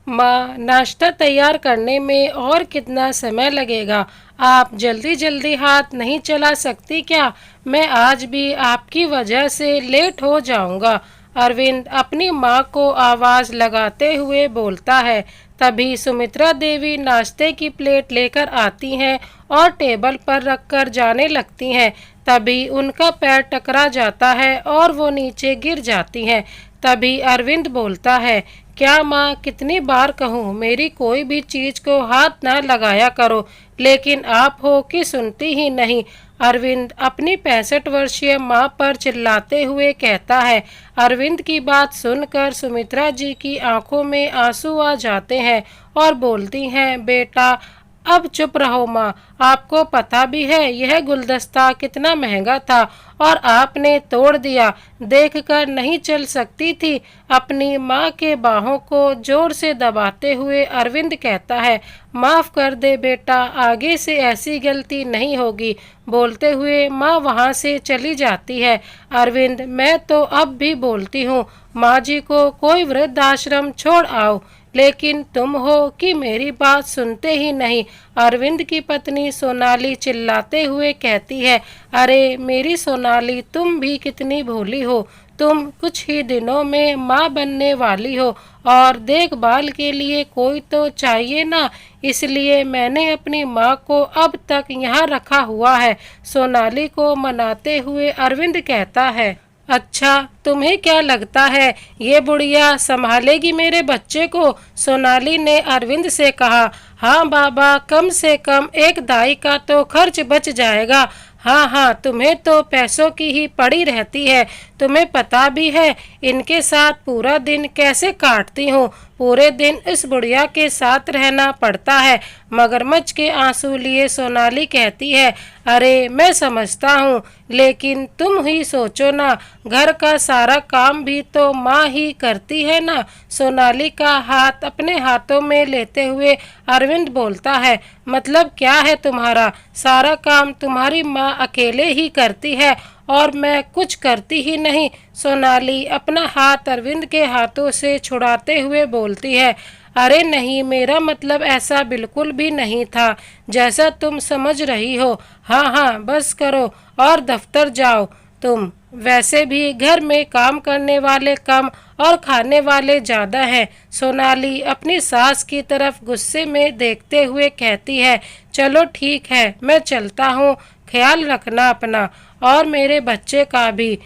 माँ, नाश्ता तैयार करने में और कितना समय लगेगा? आप जल्दी जल्दी हाथ नहीं चला सकती क्या? मैं आज भी आपकी वजह से लेट हो जाऊंगा। अरविंद अपनी माँ को आवाज लगाते हुए बोलता है। तभी सुमित्रा देवी नाश्ते की प्लेट लेकर आती हैं और टेबल पर रखकर जाने लगती हैं। तभी उनका पैर टकरा जाता है और वो नीचे गिर जाती हैं। तभी अरविंद बोलता है, क्या माँ, कितनी बार कहूँ मेरी कोई भी चीज को हाथ ना लगाया करो, लेकिन आप हो कि सुनती ही नहीं। अरविंद अपनी 65 वर्षीय माँ पर चिल्लाते हुए कहता है। अरविंद की बात सुनकर सुमित्रा जी की आंखों में आंसू आ जाते हैं और बोलती हैं, बेटा अब चुप रहो माँ, आपको पता भी है यह गुलदस्ता कितना महंगा था और आपने तोड़ दिया, देखकर नहीं चल सकती थी। अपनी माँ के बाहों को जोर से दबाते हुए अरविंद कहता है, माफ कर दे बेटा, आगे से ऐसी गलती नहीं होगी। बोलते हुए माँ वहाँ से चली जाती है। अरविंद, मैं तो अब भी बोलती हूँ, माँ जी को कोई वृद्धाश्रम छोड़ आओ, लेकिन तुम हो कि मेरी बात सुनते ही नहीं। अरविंद की पत्नी सोनाली चिल्लाते हुए कहती है, अरे मेरी सोनाली, तुम भी कितनी भोली हो। तुम कुछ ही दिनों में माँ बनने वाली हो और देखभाल के लिए कोई तो चाहिए ना, इसलिए मैंने अपनी माँ को अब तक यहाँ रखा हुआ है। सोनाली को मनाते हुए अरविंद कहता है, अच्छा तुम्हें क्या लगता है ये बुढ़िया संभालेगी मेरे बच्चे को? सोनाली ने अरविंद से कहा, हाँ बाबा, कम से कम एक दाई का तो खर्च बच जाएगा। हाँ हाँ, तुम्हें तो पैसों की ही पड़ी रहती है, तुम्हें पता भी है इनके साथ पूरा दिन कैसे काटती हूँ। पूरे दिन इस बुढ़िया के साथ रहना पड़ता है। मगरमच्छ के आंसू लिए सोनाली कहती है, अरे मैं समझता हूँ, लेकिन तुम ही सोचो ना, घर का सारा काम भी तो माँ ही करती है ना। सोनाली का हाथ अपने हाथों में लेते हुए अरविंद बोलता है, मतलब क्या है तुम्हारा? सारा काम तुम्हारी माँ अकेले ही करती है और मैं कुछ करती ही नहीं। सोनाली अपना हाथ अरविंद के हाथों से छुड़ाते हुए बोलती है, अरे नहीं, मेरा मतलब ऐसा बिल्कुल भी नहीं था जैसा तुम समझ रही हो। हाँ हाँ, बस करो और दफ्तर जाओ। तुम वैसे भी घर में काम करने वाले कम और खाने वाले ज़्यादा हैं। सोनाली अपनी सास की तरफ गुस्से में देखते हुए कहती है, चलो ठीक है, मैं चलता हूँ, ख्याल रखना अपना और मेरे बच्चे का भी।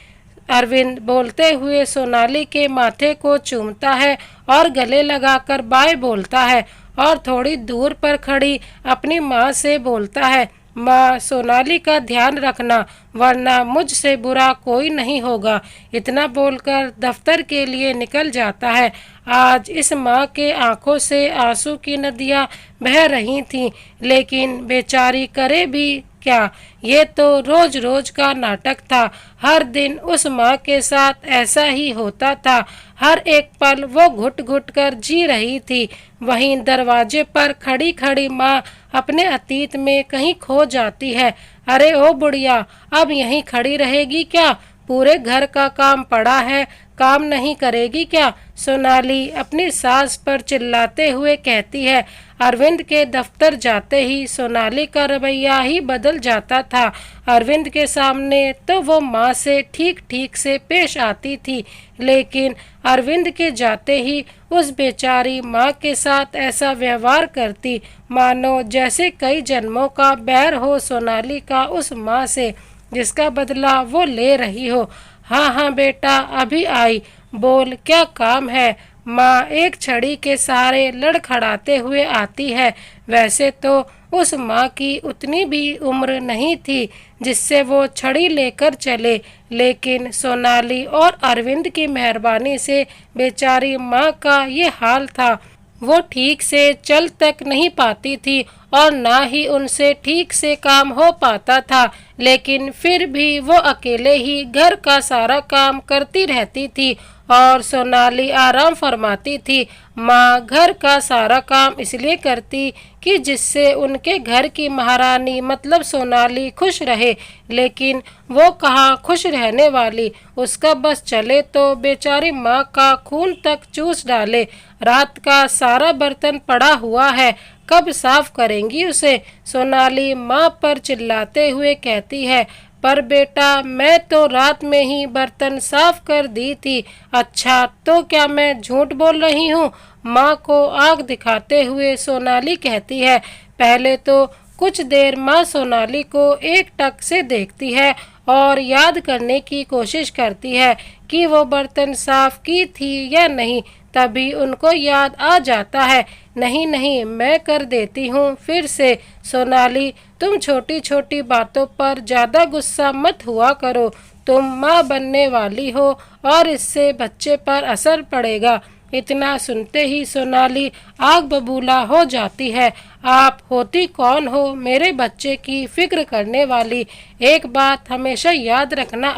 अरविंद बोलते हुए सोनाली के माथे को चूमता है और गले लगाकर बाय बोलता है और थोड़ी दूर पर खड़ी अपनी माँ से बोलता है, माँ, सोनाली का ध्यान रखना, वरना मुझसे बुरा कोई नहीं होगा। इतना बोलकर दफ्तर के लिए निकल जाता है। आज इस माँ के आंखों से आंसू की नदियाँ बह रही थीं, लेकिन बेचारी करे भी क्या, ये तो रोज रोज का नाटक था। हर दिन उस माँ के साथ ऐसा ही होता था। हर एक पल वो घुट घुट कर जी रही थी। वहीं दरवाजे पर खड़ी खड़ी माँ अपने अतीत में कहीं खो जाती है। अरे ओ बुढ़िया, अब यहीं खड़ी रहेगी क्या? पूरे घर का काम पड़ा है, काम नहीं करेगी क्या? सोनाली अपनी सास पर चिल्लाते हुए कहती है। अरविंद के दफ्तर जाते ही सोनाली का रवैया ही बदल जाता था। अरविंद के सामने तो वो माँ से ठीक ठीक से पेश आती थी, लेकिन अरविंद के जाते ही उस बेचारी माँ के साथ ऐसा व्यवहार करती मानो जैसे कई जन्मों का बैर हो सोनाली का उस माँ से, जिसका बदला वो ले रही हो। हाँ हाँ बेटा, अभी आई, बोल क्या काम है? माँ एक छड़ी के सहारे लड़खड़ाते हुए आती है। वैसे तो उस माँ की उतनी भी उम्र नहीं थी जिससे वो छड़ी लेकर चले, लेकिन सोनाली और अरविंद की मेहरबानी से बेचारी माँ का ये हाल था। वो ठीक से चल तक नहीं पाती थी और ना ही उनसे ठीक से काम हो पाता था, लेकिन फिर भी वो अकेले ही घर का सारा काम करती रहती थी और सोनाली आराम फरमाती थी। माँ घर का सारा काम इसलिए करती कि जिससे उनके घर की महारानी मतलब सोनाली खुश रहे, लेकिन वो कहाँ खुश रहने वाली। उसका बस चले तो बेचारी माँ का खून तक चूस डाले। रात का सारा बर्तन पड़ा हुआ है, कब साफ करेंगी उसे। सोनाली माँ पर चिल्लाते हुए कहती है, पर बेटा मैं तो रात में ही बर्तन साफ कर दी थी। अच्छा तो क्या मैं झूठ बोल रही हूँ। माँ को आंख दिखाते हुए सोनाली कहती है। पहले तो कुछ देर माँ सोनाली को एक टक से देखती है और याद करने की कोशिश करती है कि वो बर्तन साफ की थी या नहीं। तभी उनको याद आ जाता है, नहीं नहीं मैं कर देती हूँ फिर से। सोनाली तुम छोटी छोटी बातों पर ज़्यादा गुस्सा मत हुआ करो। तुम माँ बनने वाली हो और इससे बच्चे पर असर पड़ेगा। इतना सुनते ही सोनाली आग बबूला हो जाती है। आप होती कौन हो मेरे बच्चे की फिक्र करने वाली। एक बात हमेशा याद रखना,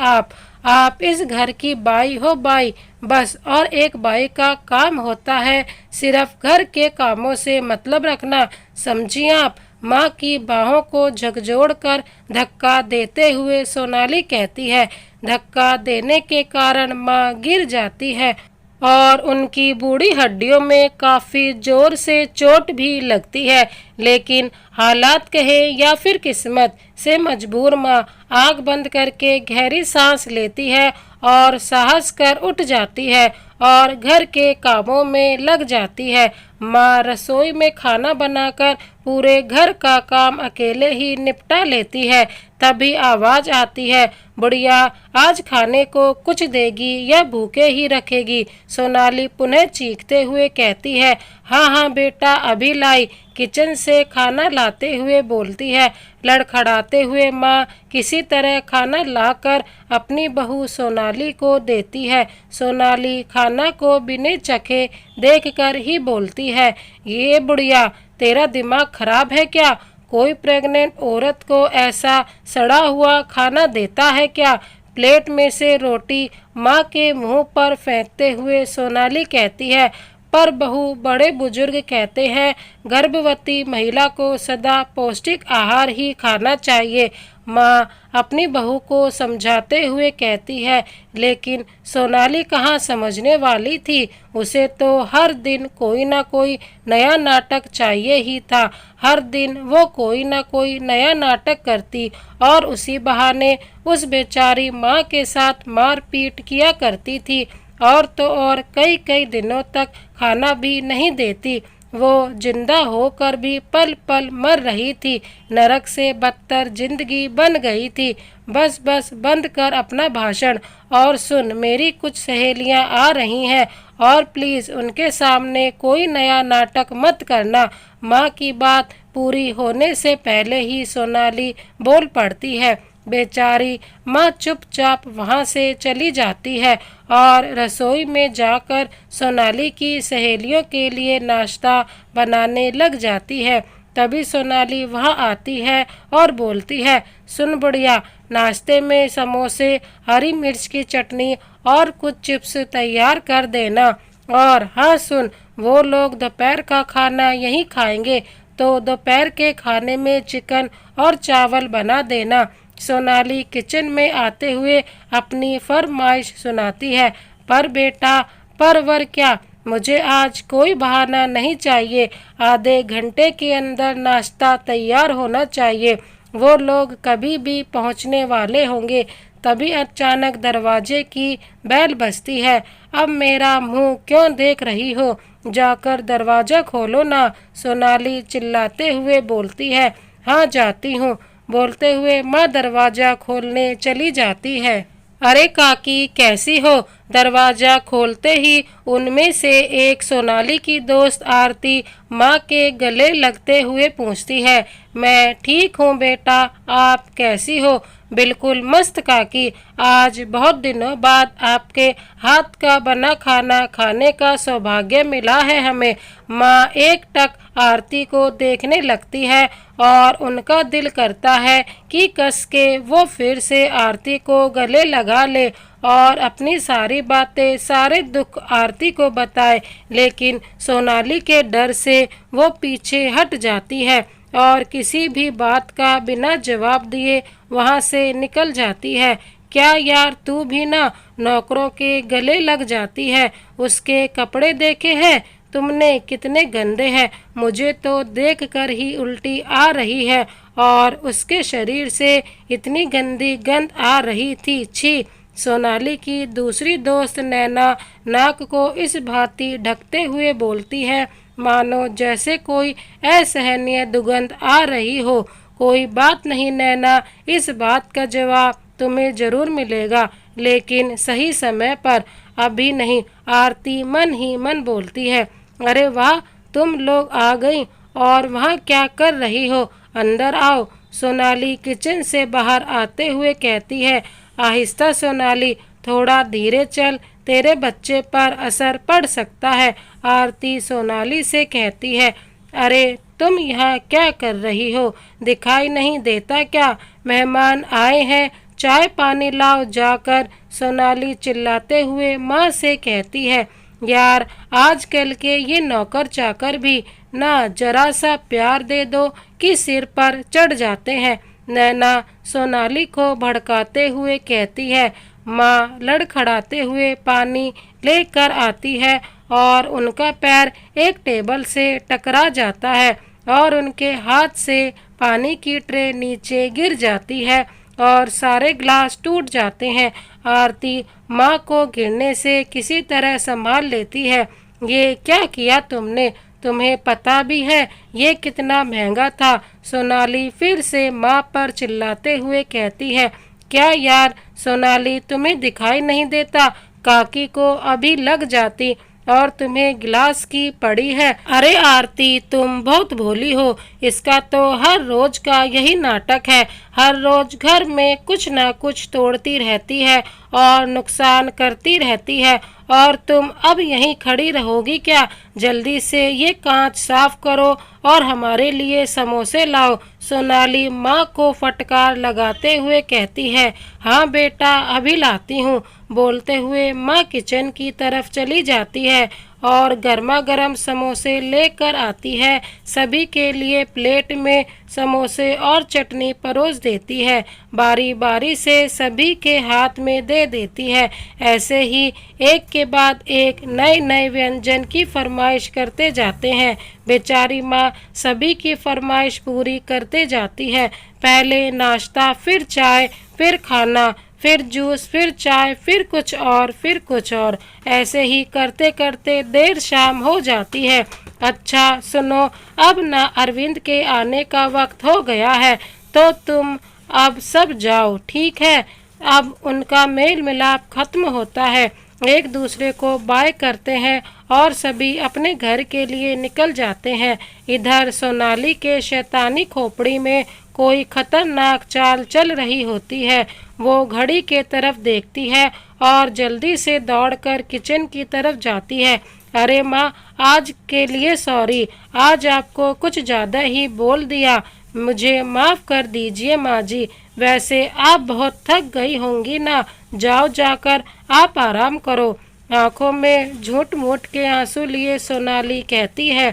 आप इस घर की बाई हो, बाई बस। और एक बाई का काम होता है सिर्फ घर के कामों से मतलब रखना, समझिए आप। माँ की बाहों को झकझोर कर धक्का देते हुए सोनाली कहती है। धक्का देने के कारण माँ गिर जाती है और उनकी बूढ़ी हड्डियों में काफी जोर से चोट भी लगती है, लेकिन हालात कहे या फिर किस्मत से मजबूर माँ आंख बंद करके गहरी सांस लेती है और साहस कर उठ जाती है और घर के कामों में लग जाती है। माँ रसोई में खाना बनाकर पूरे घर का काम अकेले ही निपटा लेती है। तभी आवाज आती है, बुढ़िया आज खाने को कुछ देगी या भूखे ही रखेगी। सोनाली पुनः चीखते हुए कहती है, हाँ हाँ बेटा अभी लाई। किचन से खाना लाते हुए बोलती है। लड़खड़ाते हुए माँ किसी तरह खाना लाकर अपनी बहू सोनाली को देती है। सोनाली खाना को बिना चखे देखकर ही बोलती है, ये बुढ़िया तेरा दिमाग खराब है क्या। कोई प्रेग्नेंट औरत को ऐसा सड़ा हुआ खाना देता है क्या। प्लेट में से रोटी माँ के मुंह पर फेंकते हुए सोनाली कहती है, पर बहू बड़े बुजुर्ग कहते हैं गर्भवती महिला को सदा पौष्टिक आहार ही खाना चाहिए। माँ अपनी बहू को समझाते हुए कहती है, लेकिन सोनाली कहाँ समझने वाली थी। उसे तो हर दिन कोई ना कोई नया नाटक चाहिए ही था। हर दिन वो कोई ना कोई नया नाटक करती और उसी बहाने उस बेचारी माँ के साथ मारपीट किया करती थी। और तो और कई कई दिनों तक खाना भी नहीं देती। वो जिंदा होकर भी पल पल मर रही थी। नरक से बदतर जिंदगी बन गई थी। बस बस बंद कर अपना भाषण और सुन, मेरी कुछ सहेलियां आ रही हैं और प्लीज़ उनके सामने कोई नया नाटक मत करना। माँ की बात पूरी होने से पहले ही सोनाली बोल पड़ती है। बेचारी माँ चुपचाप वहाँ से चली जाती है और रसोई में जाकर सोनाली की सहेलियों के लिए नाश्ता बनाने लग जाती है। तभी सोनाली वहाँ आती है और बोलती है, सुन बुढ़िया नाश्ते में समोसे, हरी मिर्च की चटनी और कुछ चिप्स तैयार कर देना। और हाँ सुन, वो लोग दोपहर का खाना यहीं खाएंगे तो दोपहर के खाने में चिकन और चावल बना देना। सोनाली किचन में आते हुए अपनी फरमाइश सुनाती है, पर बेटा परवर क्या, मुझे आज कोई बहाना नहीं चाहिए। आधे घंटे के अंदर नाश्ता तैयार होना चाहिए। वो लोग कभी भी पहुंचने वाले होंगे। तभी अचानक दरवाजे की बेल बजती है। अब मेरा मुंह क्यों देख रही हो, जाकर दरवाज़ा खोलो ना। सोनाली चिल्लाते हुए बोलती है, हाँ जाती हूँ। बोलते हुए माँ दरवाज़ा खोलने चली जाती है। अरे काकी कैसी हो। दरवाज़ा खोलते ही उनमें से एक सोनाली की दोस्त आरती माँ के गले लगते हुए पूछती है, मैं ठीक हूँ बेटा, आप कैसी हो। बिल्कुल मस्त काकी, आज बहुत दिनों बाद आपके हाथ का बना खाना खाने का सौभाग्य मिला है हमें। माँ एक टक आरती को देखने लगती है और उनका दिल करता है कि कस के वो फिर से आरती को गले लगा ले और अपनी सारी बातें, सारे दुख आरती को बताए, लेकिन सोनाली के डर से वो पीछे हट जाती है और किसी भी बात का बिना जवाब दिए वहाँ से निकल जाती है। क्या यार, तू भी ना नौकरों के गले लग जाती है? उसके कपड़े देखे हैं तुमने कितने गंदे हैं? मुझे तो देखकर ही उल्टी आ रही है और उसके शरीर से इतनी गंदी गंध आ रही थी। छी! सोनाली की दूसरी दोस्त नैना नाक को इस भांति ढकते हुए बोलती है मानो जैसे कोई असहनीय दुर्गंध आ रही हो। कोई बात नहीं नैना, इस बात का जवाब तुम्हें जरूर मिलेगा, लेकिन सही समय पर, अभी नहीं। आरती मन ही मन बोलती है, अरे वाह, तुम लोग आ गई और वहाँ क्या कर रही हो? अंदर आओ। सोनाली किचन से बाहर आते हुए कहती है, आहिस्ता सोनाली, थोड़ा धीरे चल, तेरे बच्चे पर असर पड़ सकता है। आरती सोनाली से कहती है, अरे तुम यहाँ क्या कर रही हो? दिखाई नहीं देता क्या मेहमान आए हैं? चाय पानी लाओ जाकर। सोनाली चिल्लाते हुए माँ से कहती है, यार आजकल के ये नौकर चाकर भी ना जरा सा प्यार दे दो कि सिर पर चढ़ जाते हैं। नैना सोनाली को भड़काते हुए कहती है, माँ लड़खड़ाते हुए पानी लेकर आती है और उनका पैर एक टेबल से टकरा जाता है और उनके हाथ से पानी की ट्रे नीचे गिर जाती है और सारे ग्लास टूट जाते हैं। आरती माँ को गिरने से किसी तरह संभाल लेती है। ये क्या किया तुमने? तुम्हें पता भी है ये कितना महंगा था? सोनाली फिर से माँ पर चिल्लाते हुए कहती है, क्या यार सोनाली, तुम्हें दिखाई नहीं देता? काकी को अभी लग जाती और तुम्हें गिलास की पड़ी है। अरे आरती, तुम बहुत भोली हो। इसका तो हर रोज का यही नाटक है। हर रोज घर में कुछ ना कुछ तोड़ती रहती है और नुकसान करती रहती है, और तुम अब यहीं खड़ी रहोगी क्या? जल्दी से ये कांच साफ करो और हमारे लिए समोसे लाओ। सोनाली माँ को फटकार लगाते हुए कहती है, हाँ बेटा, अभी लाती हूँ। बोलते हुए माँ किचन की तरफ चली जाती है और गर्मा गर्म समोसे लेकर आती है। सभी के लिए प्लेट में समोसे और चटनी परोस देती है। बारी बारी से सभी के हाथ में दे देती है। ऐसे ही एक के बाद एक नए नए व्यंजन की फरमाइश करते जाते हैं। बेचारी माँ सभी की फरमाइश पूरी करते जाती है। पहले नाश्ता, फिर चाय, फिर खाना, फिर जूस, फिर चाय, फिर कुछ और, फिर कुछ और। ऐसे ही करते करते देर शाम हो जाती है। अच्छा सुनो, अब ना अरविंद के आने का वक्त हो गया है, तो तुम अब सब जाओ, ठीक है? अब उनका मेल मिलाप खत्म होता है। एक दूसरे को बाय करते हैं और सभी अपने घर के लिए निकल जाते हैं। इधर सोनाली के शैतानी खोपड़ी में कोई खतरनाक चाल चल रही होती है। वो घड़ी के तरफ देखती है और जल्दी से दौड़कर किचन की तरफ जाती है। अरे माँ, आज के लिए सॉरी, आज आपको कुछ ज़्यादा ही बोल दिया, मुझे माफ़ कर दीजिए माँ जी। वैसे आप बहुत थक गई होंगी ना, जाओ जाकर आप आराम करो। आंखों में झूठ मूठ के आंसू लिए सोनाली कहती है,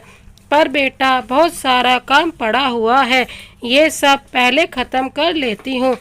पर बेटा बहुत सारा काम पड़ा हुआ है, ये सब पहले ख़त्म कर लेती हूँ,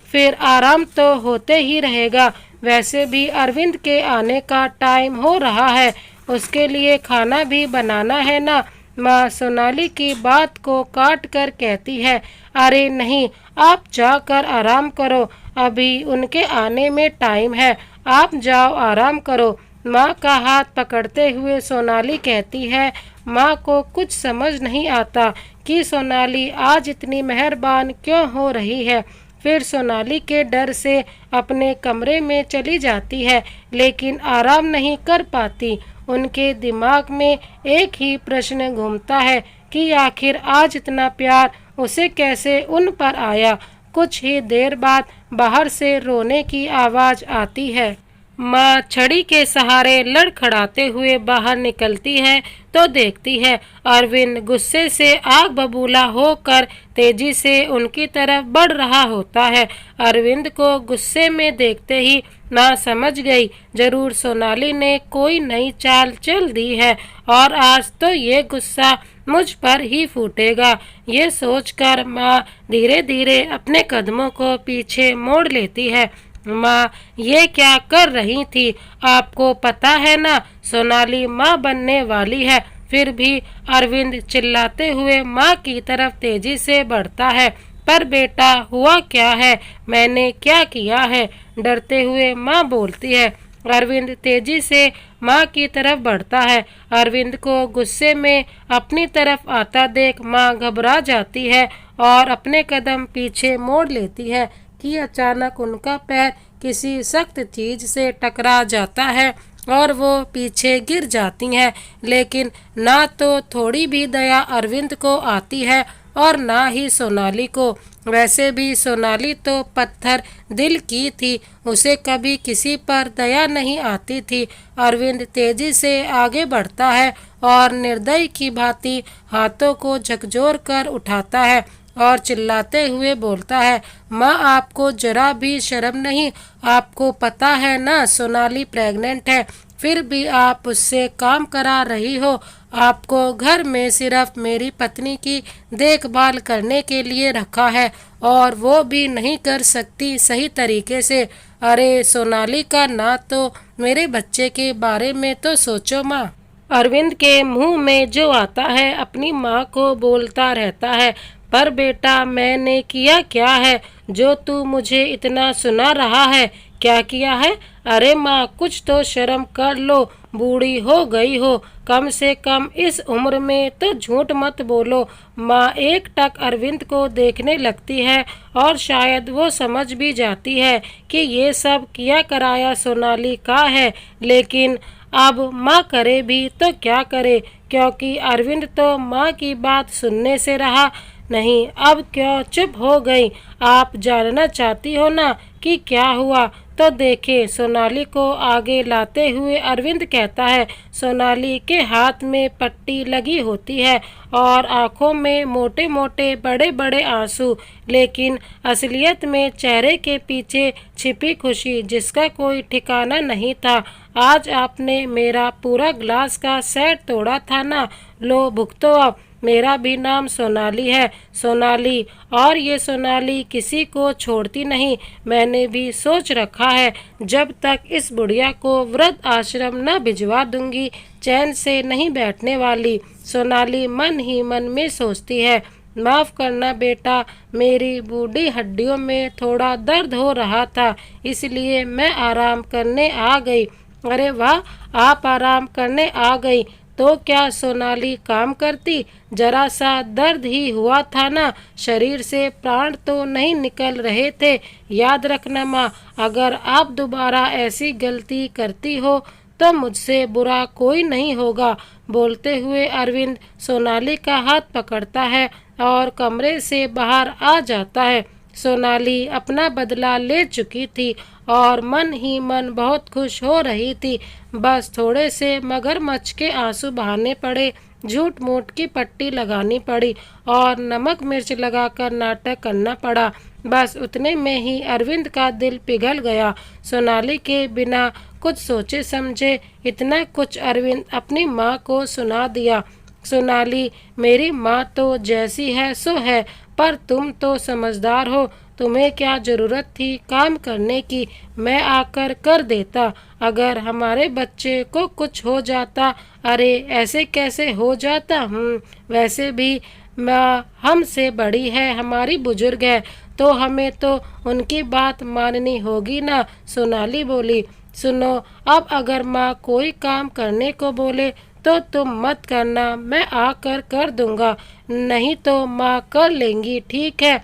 फिर आराम तो होते ही रहेगा। वैसे भी अरविंद के आने का टाइम हो रहा है, उसके लिए खाना भी बनाना है ना। माँ सोनाली की बात को काट कर कहती है, अरे नहीं, आप जाकर आराम करो, अभी उनके आने में टाइम है, आप जाओ आराम करो। माँ का हाथ पकड़ते हुए सोनाली कहती है, माँ को कुछ समझ नहीं आता कि सोनाली आज इतनी मेहरबान क्यों हो रही है। फिर सोनाली के डर से अपने कमरे में चली जाती है, लेकिन आराम नहीं कर पाती। उनके दिमाग में एक ही प्रश्न घूमता है कि आखिर आज इतना प्यार उसे कैसे उन पर आया। कुछ ही देर बाद बाहर से रोने की आवाज़ आती है। माँ छड़ी के सहारे लड़खड़ाते हुए बाहर निकलती है तो देखती है अरविंद गुस्से से आग बबूला होकर तेजी से उनकी तरफ बढ़ रहा होता है। अरविंद को गुस्से में देखते ही माँ समझ गई, जरूर सोनाली ने कोई नई चाल चल दी है और आज तो ये गुस्सा मुझ पर ही फूटेगा। ये सोचकर माँ धीरे धीरे अपने कदमों को पीछे मोड़ लेती है। माँ, ये क्या कर रही थी? आपको पता है ना, सोनाली माँ बनने वाली है। फिर भी अरविंद चिल्लाते हुए माँ की तरफ तेजी से बढ़ता है। पर बेटा, हुआ क्या है? मैंने क्या किया है? डरते हुए माँ बोलती है। अरविंद तेजी से माँ की तरफ बढ़ता है। अरविंद को गुस्से में अपनी तरफ आता देख माँ घबरा जाती है और अपने कदम पीछे मोड़ लेती है कि अचानक उनका पैर किसी सख्त चीज से टकरा जाता है और वो पीछे गिर जाती हैं। लेकिन ना तो थोड़ी भी दया अरविंद को आती है और ना ही सोनाली को। वैसे भी सोनाली तो पत्थर दिल की थी, उसे कभी किसी पर दया नहीं आती थी। अरविंद तेजी से आगे बढ़ता है और निर्दयी की भांति हाथों को झकझोर कर उठाता है और चिल्लाते हुए बोलता है, माँ, आपको जरा भी शर्म नहीं? आपको पता है ना सोनाली प्रेग्नेंट है, फिर भी आप उससे काम करा रही हो। आपको घर में सिर्फ मेरी पत्नी की देखभाल करने के लिए रखा है और वो भी नहीं कर सकती सही तरीके से। अरे सोनाली का, ना तो मेरे बच्चे के बारे में तो सोचो माँ। अरविंद के मुंह में जो आता है अपनी माँ को बोलता रहता है। पर बेटा, मैंने किया क्या है जो तू मुझे इतना सुना रहा है? क्या किया है? अरे माँ, कुछ तो शर्म कर लो, बूढ़ी हो गई हो, कम से कम इस उम्र में तो झूठ मत बोलो। माँ एकटक अरविंद को देखने लगती है और शायद वो समझ भी जाती है कि ये सब किया कराया सोनाली का है। लेकिन अब माँ करे भी तो क्या करे, क्योंकि अरविंद तो माँ की बात सुनने से रहा नहीं। अब क्यों चुप हो गई? आप जानना चाहती हो ना कि क्या हुआ? तो देखे, सोनाली को आगे लाते हुए अरविंद कहता है। सोनाली के हाथ में पट्टी लगी होती है और आंखों में मोटे मोटे बड़े बड़े आंसू, लेकिन असलियत में चेहरे के पीछे छिपी खुशी जिसका कोई ठिकाना नहीं था। आज आपने मेरा पूरा ग्लास का सेट तोड़ा था ना, लो भुगतो अब। मेरा भी नाम सोनाली है, सोनाली, और ये सोनाली किसी को छोड़ती नहीं। मैंने भी सोच रखा है, जब तक इस बुढ़िया को वृद्ध आश्रम न भिजवा दूंगी, चैन से नहीं बैठने वाली। सोनाली मन ही मन में सोचती है, माफ़ करना बेटा, मेरी बूढ़ी हड्डियों में थोड़ा दर्द हो रहा था, इसलिए मैं आराम करने आ गई। अरे वाह, आप आराम करने आ गई तो क्या सोनाली काम करती? जरा सा दर्द ही हुआ था ना, शरीर से प्राण तो नहीं निकल रहे थे। याद रखना माँ, अगर आप दोबारा ऐसी गलती करती हो तो मुझसे बुरा कोई नहीं होगा। बोलते हुए अरविंद सोनाली का हाथ पकड़ता है और कमरे से बाहर आ जाता है। सोनाली अपना बदला ले चुकी थी और मन ही मन बहुत खुश हो रही थी। बस थोड़े से मगरमच्छ के आंसू बहाने पड़े, झूठ मूठ की पट्टी लगानी पड़ी और नमक मिर्च लगाकर नाटक करना पड़ा। बस उतने में ही अरविंद का दिल पिघल गया। सोनाली के बिना कुछ सोचे समझे इतना कुछ अरविंद अपनी माँ को सुना दिया। सोनाली, मेरी माँ तो जैसी है सो है, पर तुम तो समझदार हो, तुम्हें क्या जरूरत थी काम करने की? मैं आकर कर देता। अगर हमारे बच्चे को कुछ हो जाता। अरे ऐसे कैसे हो जाता? वैसे भी माँ हमसे बड़ी है, हमारी बुजुर्ग है, तो हमें तो उनकी बात माननी होगी ना। सोनाली बोली, सुनो, अब अगर माँ कोई काम करने को बोले तो तुम मत करना, मैं आकर कर दूंगा, नहीं तो माँ कर लेंगी, ठीक है?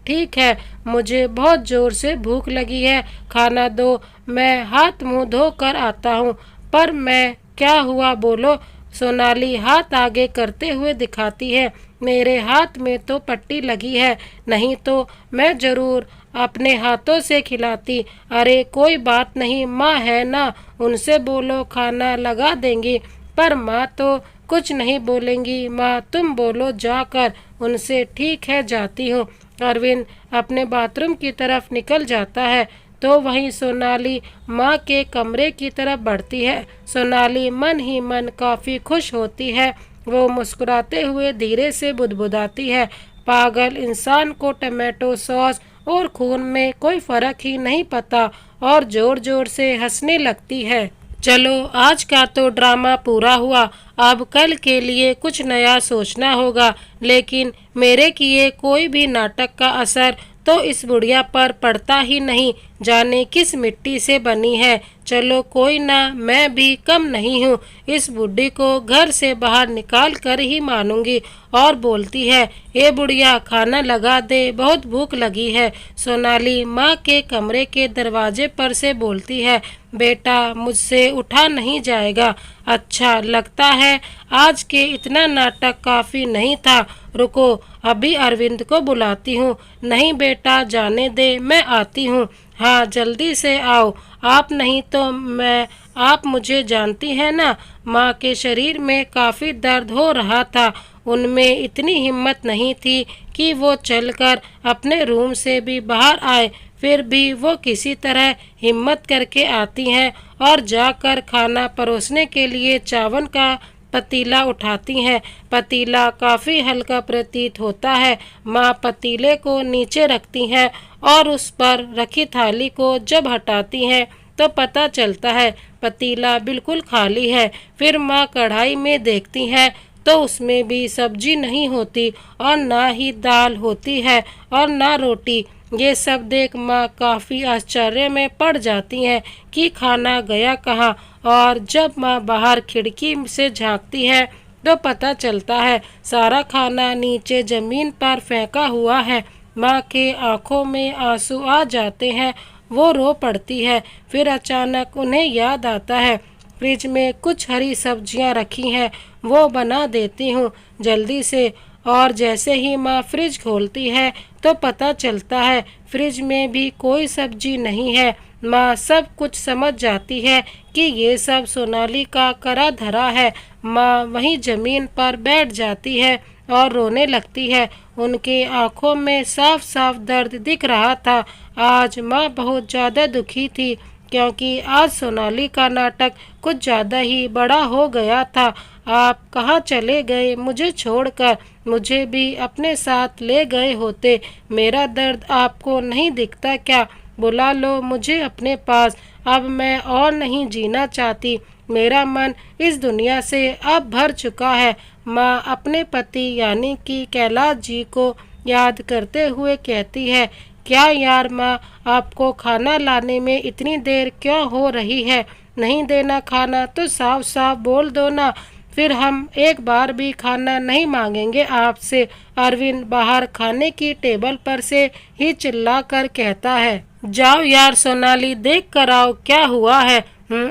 ठीक है, मुझे बहुत जोर से भूख लगी है, खाना दो, मैं हाथ मुंह धो कर आता हूँ। पर मैं, क्या हुआ बोलो? सोनाली हाथ आगे करते हुए दिखाती है। मेरे हाथ में तो पट्टी लगी है, नहीं तो मैं जरूर अपने हाथों से खिलाती। अरे कोई बात नहीं, माँ है ना, उनसे बोलो खाना लगा देंगी। पर माँ तो कुछ नहीं बोलेंगी। माँ तुम बोलो जाकर उनसे। ठीक है, जाती हूँ। अरविंद अपने बाथरूम की तरफ निकल जाता है तो वहीं सोनाली माँ के कमरे की तरफ बढ़ती है। सोनाली मन ही मन काफ़ी खुश होती है। वो मुस्कुराते हुए धीरे से बुदबुदाती है, पागल इंसान को टमाटो सॉस और खून में कोई फर्क ही नहीं पता, और जोर जोर से हंसने लगती है। चलो आज का तो ड्रामा पूरा हुआ, अब कल के लिए कुछ नया सोचना होगा। लेकिन मेरे किए कोई भी नाटक का असर तो इस बुढ़िया पर पड़ता ही नहीं, जाने किस मिट्टी से बनी है। चलो कोई ना, मैं भी कम नहीं हूँ, इस बुढ़ी को घर से बाहर निकाल कर ही मानूंगी। और बोलती है, ए बुढ़िया खाना लगा दे, बहुत भूख लगी है। सोनाली माँ के कमरे के दरवाजे पर से बोलती है, बेटा मुझसे उठा नहीं जाएगा। अच्छा लगता है आज के इतना नाटक काफ़ी नहीं था, रुको अभी अरविंद को बुलाती हूँ। नहीं बेटा जाने दे, मैं आती हूँ। हाँ जल्दी से आओ, आप नहीं तो मैं, आप मुझे जानती हैं ना। माँ के शरीर में काफ़ी दर्द हो रहा था, उनमें इतनी हिम्मत नहीं थी कि वो चलकर अपने रूम से भी बाहर आए, फिर भी वो किसी तरह हिम्मत करके आती हैं और जाकर खाना परोसने के लिए चावल का पतीला उठाती हैं। पतीला काफ़ी हल्का प्रतीत होता है। माँ पतीले को नीचे रखती हैं और उस पर रखी थाली को जब हटाती हैं तो पता चलता है पतीला बिल्कुल खाली है। फिर माँ कढ़ाई में देखती हैं तो उसमें भी सब्जी नहीं होती, और ना ही दाल होती है और ना रोटी। ये सब देख माँ काफ़ी आश्चर्य में पड़ जाती हैं कि खाना गया कहाँ। और जब माँ बाहर खिड़की से झांकती है तो पता चलता है सारा खाना नीचे ज़मीन पर फेंका हुआ है। माँ के आंखों में आंसू आ जाते हैं, वो रो पड़ती है। फिर अचानक उन्हें याद आता है, फ्रिज में कुछ हरी सब्जियां रखी हैं, वो बना देती हूँ जल्दी से। और जैसे ही माँ फ्रिज खोलती है तो पता चलता है फ्रिज में भी कोई सब्जी नहीं है। माँ सब कुछ समझ जाती है कि ये सब सोनाली का करा धरा है। माँ वहीं ज़मीन पर बैठ जाती है और रोने लगती है। उनके आंखों में साफ साफ दर्द दिख रहा था। आज माँ बहुत ज़्यादा दुखी थी, क्योंकि आज सोनाली का नाटक कुछ ज़्यादा ही बड़ा हो गया था। आप कहाँ चले गए मुझे छोड़कर? मुझे भी अपने साथ ले गए होते। मेरा दर्द आपको नहीं दिखता क्या? बुला लो मुझे अपने पास, अब मैं और नहीं जीना चाहती। मेरा मन इस दुनिया से अब भर चुका है। माँ अपने पति यानी कि कैलाश जी को याद करते हुए कहती है, क्या यार माँ, आपको खाना लाने में इतनी देर क्यों हो रही है? नहीं देना खाना तो साफ साफ बोल दो ना, फिर हम एक बार भी खाना नहीं मांगेंगे आपसे। अरविंद बाहर खाने की टेबल पर से ही चिल्ला कर कहता है, जाओ यार सोनाली देख कर आओ क्या हुआ है।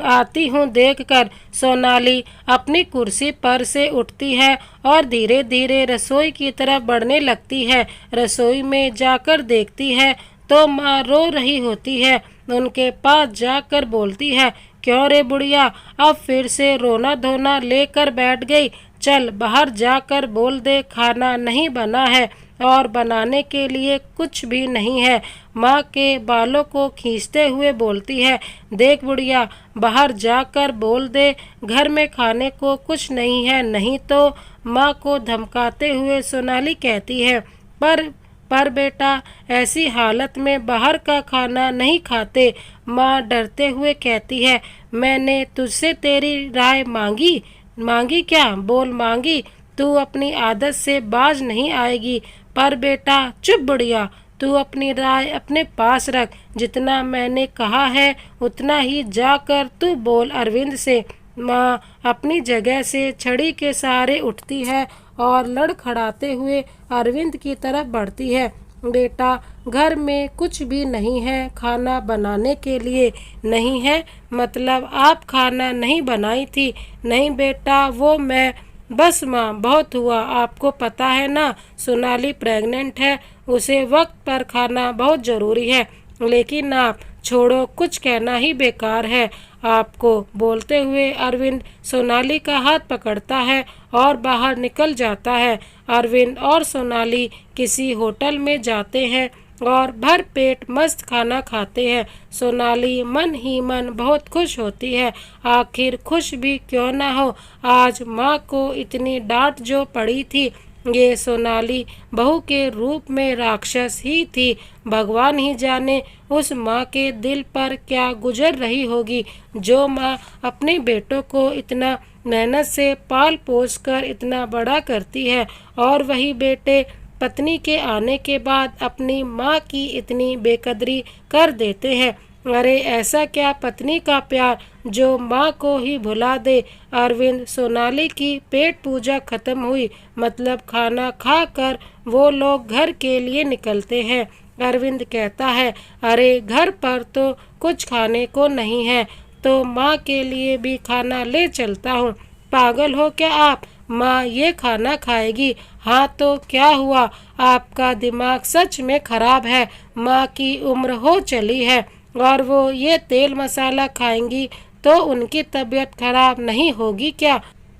आती हूँ देख कर। सोनाली अपनी कुर्सी पर से उठती है और धीरे धीरे रसोई की तरफ बढ़ने लगती है। रसोई में जाकर देखती है तो माँ रो रही होती है। उनके पास जाकर बोलती है, क्यों रे बुढ़िया, अब फिर से रोना धोना लेकर बैठ गई? चल बाहर जाकर बोल दे खाना नहीं बना है और बनाने के लिए कुछ भी नहीं है। माँ के बालों को खींचते हुए बोलती है, देख बुढ़िया बाहर जाकर बोल दे घर में खाने को कुछ नहीं है, नहीं तो। माँ को धमकाते हुए सोनाली कहती है, पर बेटा ऐसी हालत में बाहर का खाना नहीं खाते। माँ डरते हुए कहती है, मैंने तुझसे तेरी राय मांगी क्या? बोल मांगी, तू अपनी आदत से बाज नहीं आएगी। पर बेटा चुप बुढ़िया, तू अपनी राय अपने पास रख। जितना मैंने कहा है उतना ही जाकर तू बोल अरविंद से। माँ अपनी जगह से छड़ी के सहारे उठती है और लड़खड़ाते हुए अरविंद की तरफ बढ़ती है। बेटा घर में कुछ भी नहीं है, खाना बनाने के लिए नहीं है? मतलब आप खाना नहीं बनाई थी? नहीं बेटा वो मैं, बस माँ बहुत हुआ, आपको पता है ना सोनाली प्रेग्नेंट है, उसे वक्त पर खाना बहुत ज़रूरी है। लेकिन आप छोड़ो, कुछ कहना ही बेकार है आपको। बोलते हुए अरविंद सोनाली का हाथ पकड़ता है और बाहर निकल जाता है। अरविंद और सोनाली किसी होटल में जाते हैं और भर पेट मस्त खाना खाते हैं। सोनाली मन ही मन बहुत खुश होती है। आखिर खुश भी क्यों ना हो, आज माँ को इतनी डांट जो पड़ी थी, ये सोनाली बहू के रूप में राक्षस ही थी। भगवान ही जाने उस माँ के दिल पर क्या गुजर रही होगी, जो माँ अपने बेटों को इतना मेहनत से पाल पोस कर इतना बड़ा करती है, और वही बेटे पत्नी के आने के बाद अपनी माँ की इतनी बेकदरी कर देते हैं। अरे ऐसा क्या पत्नी का प्यार जो माँ को ही भुला दे। अरविंद, सोनाली की पेट पूजा खत्म हुई, मतलब खाना खाकर वो लोग घर के लिए निकलते हैं। अरविंद कहता है, अरे घर पर तो कुछ खाने को नहीं है, तो माँ के लिए भी खाना ले चलता हूँ। पागल हो क्या आप, माँ ये खाना खाएगी। हाँ तो क्या हुआ, आपका दिमाग सच में खराब है। माँ की उम्र हो चली है और वो ये तेल मसाला खाएंगी तो उनकी तबीयत खराब नहीं होगी क्या।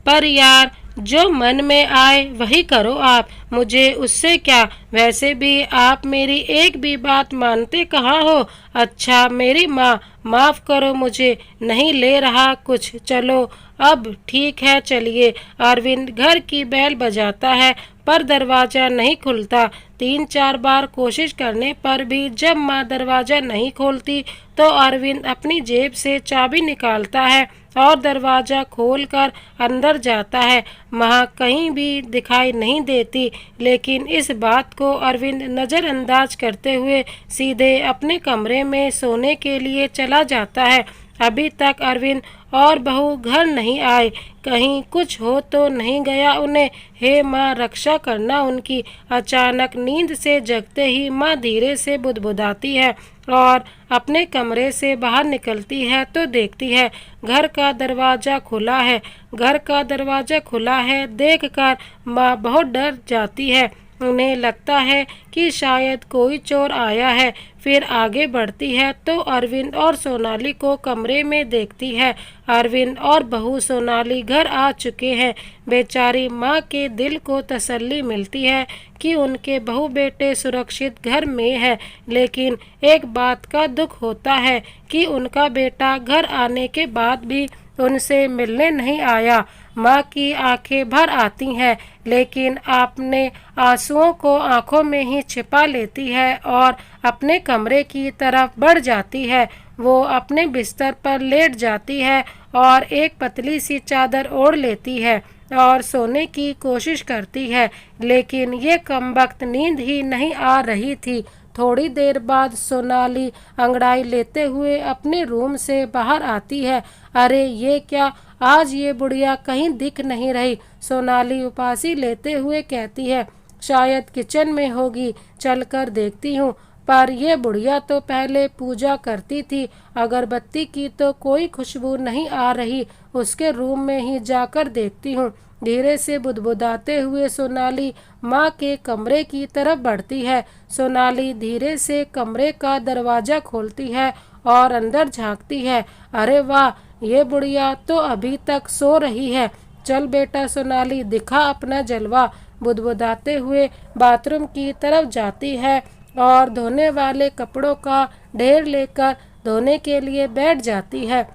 पर यार, जो मन में आए वही करो आप, मुझे उससे क्या। वैसे भी आप मेरी एक भी बात मानते कहाँ हो। अच्छा मेरी माँ, माफ़ करो, मुझे नहीं ले रहा कुछ, चलो अब ठीक है चलिए। अरविंद घर की बेल बजाता है पर दरवाज़ा नहीं खुलता। 3-4 बार कोशिश करने पर भी जब माँ दरवाज़ा नहीं खोलती तो अरविंद अपनी जेब से चाबी निकालता है और दरवाज़ा खोलकर अंदर जाता है। माँ कहीं भी दिखाई नहीं देती, लेकिन इस बात को अरविंद नज़रअंदाज करते हुए सीधे अपने कमरे में सोने के लिए चला जाता है। अभी तक अरविंद और बहू घर नहीं आए, कहीं कुछ हो तो नहीं गया उन्हें। हे माँ, रक्षा करना उनकी। अचानक नींद से जगते ही माँ धीरे से बुदबुदाती है और अपने कमरे से बाहर निकलती है तो देखती है घर का दरवाज़ा खुला है। घर का दरवाज़ा खुला है देखकर माँ बहुत डर जाती है। उन्हें लगता है कि शायद कोई चोर आया है। फिर आगे बढ़ती है तो अरविंद और सोनाली को कमरे में देखती है। अरविंद और बहू सोनाली घर आ चुके हैं। बेचारी माँ के दिल को तसल्ली मिलती है कि उनके बहू बेटे सुरक्षित घर में है, लेकिन एक बात का दुख होता है कि उनका बेटा घर आने के बाद भी उनसे मिलने नहीं आया। माँ की आंखें भर आती हैं, लेकिन आपने आंसुओं को आंखों में ही छिपा लेती है और अपने कमरे की तरफ बढ़ जाती है। वो अपने बिस्तर पर लेट जाती है और एक पतली सी चादर ओढ़ लेती है और सोने की कोशिश करती है, लेकिन ये कमबख्त नींद ही नहीं आ रही थी। थोड़ी देर बाद सोनाली अंगड़ाई लेते हुए अपने रूम से बाहर आती है। अरे ये क्या, आज ये बुढ़िया कहीं दिख नहीं रही। सोनाली उपासी लेते हुए कहती है, शायद किचन में होगी, चलकर देखती हूँ। पर यह बुढ़िया तो पहले पूजा करती थी। अगरबत्ती की तो कोई खुशबू नहीं आ रही। उसके रूम में ही जाकर देखती हूँ। धीरे से बुदबुदाते हुए सोनाली माँ के कमरे की तरफ बढ़ती है। सोनाली धीरे से कमरे का दरवाज़ा खोलती है और अंदर झांकती है। अरे वाह, ये बुढ़िया तो अभी तक सो रही है। चल बेटा सोनाली, दिखा अपना जलवा। बुदबुदाते हुए बाथरूम की तरफ जाती है और धोने वाले कपड़ों का ढेर लेकर धोने के लिए बैठ जाती है।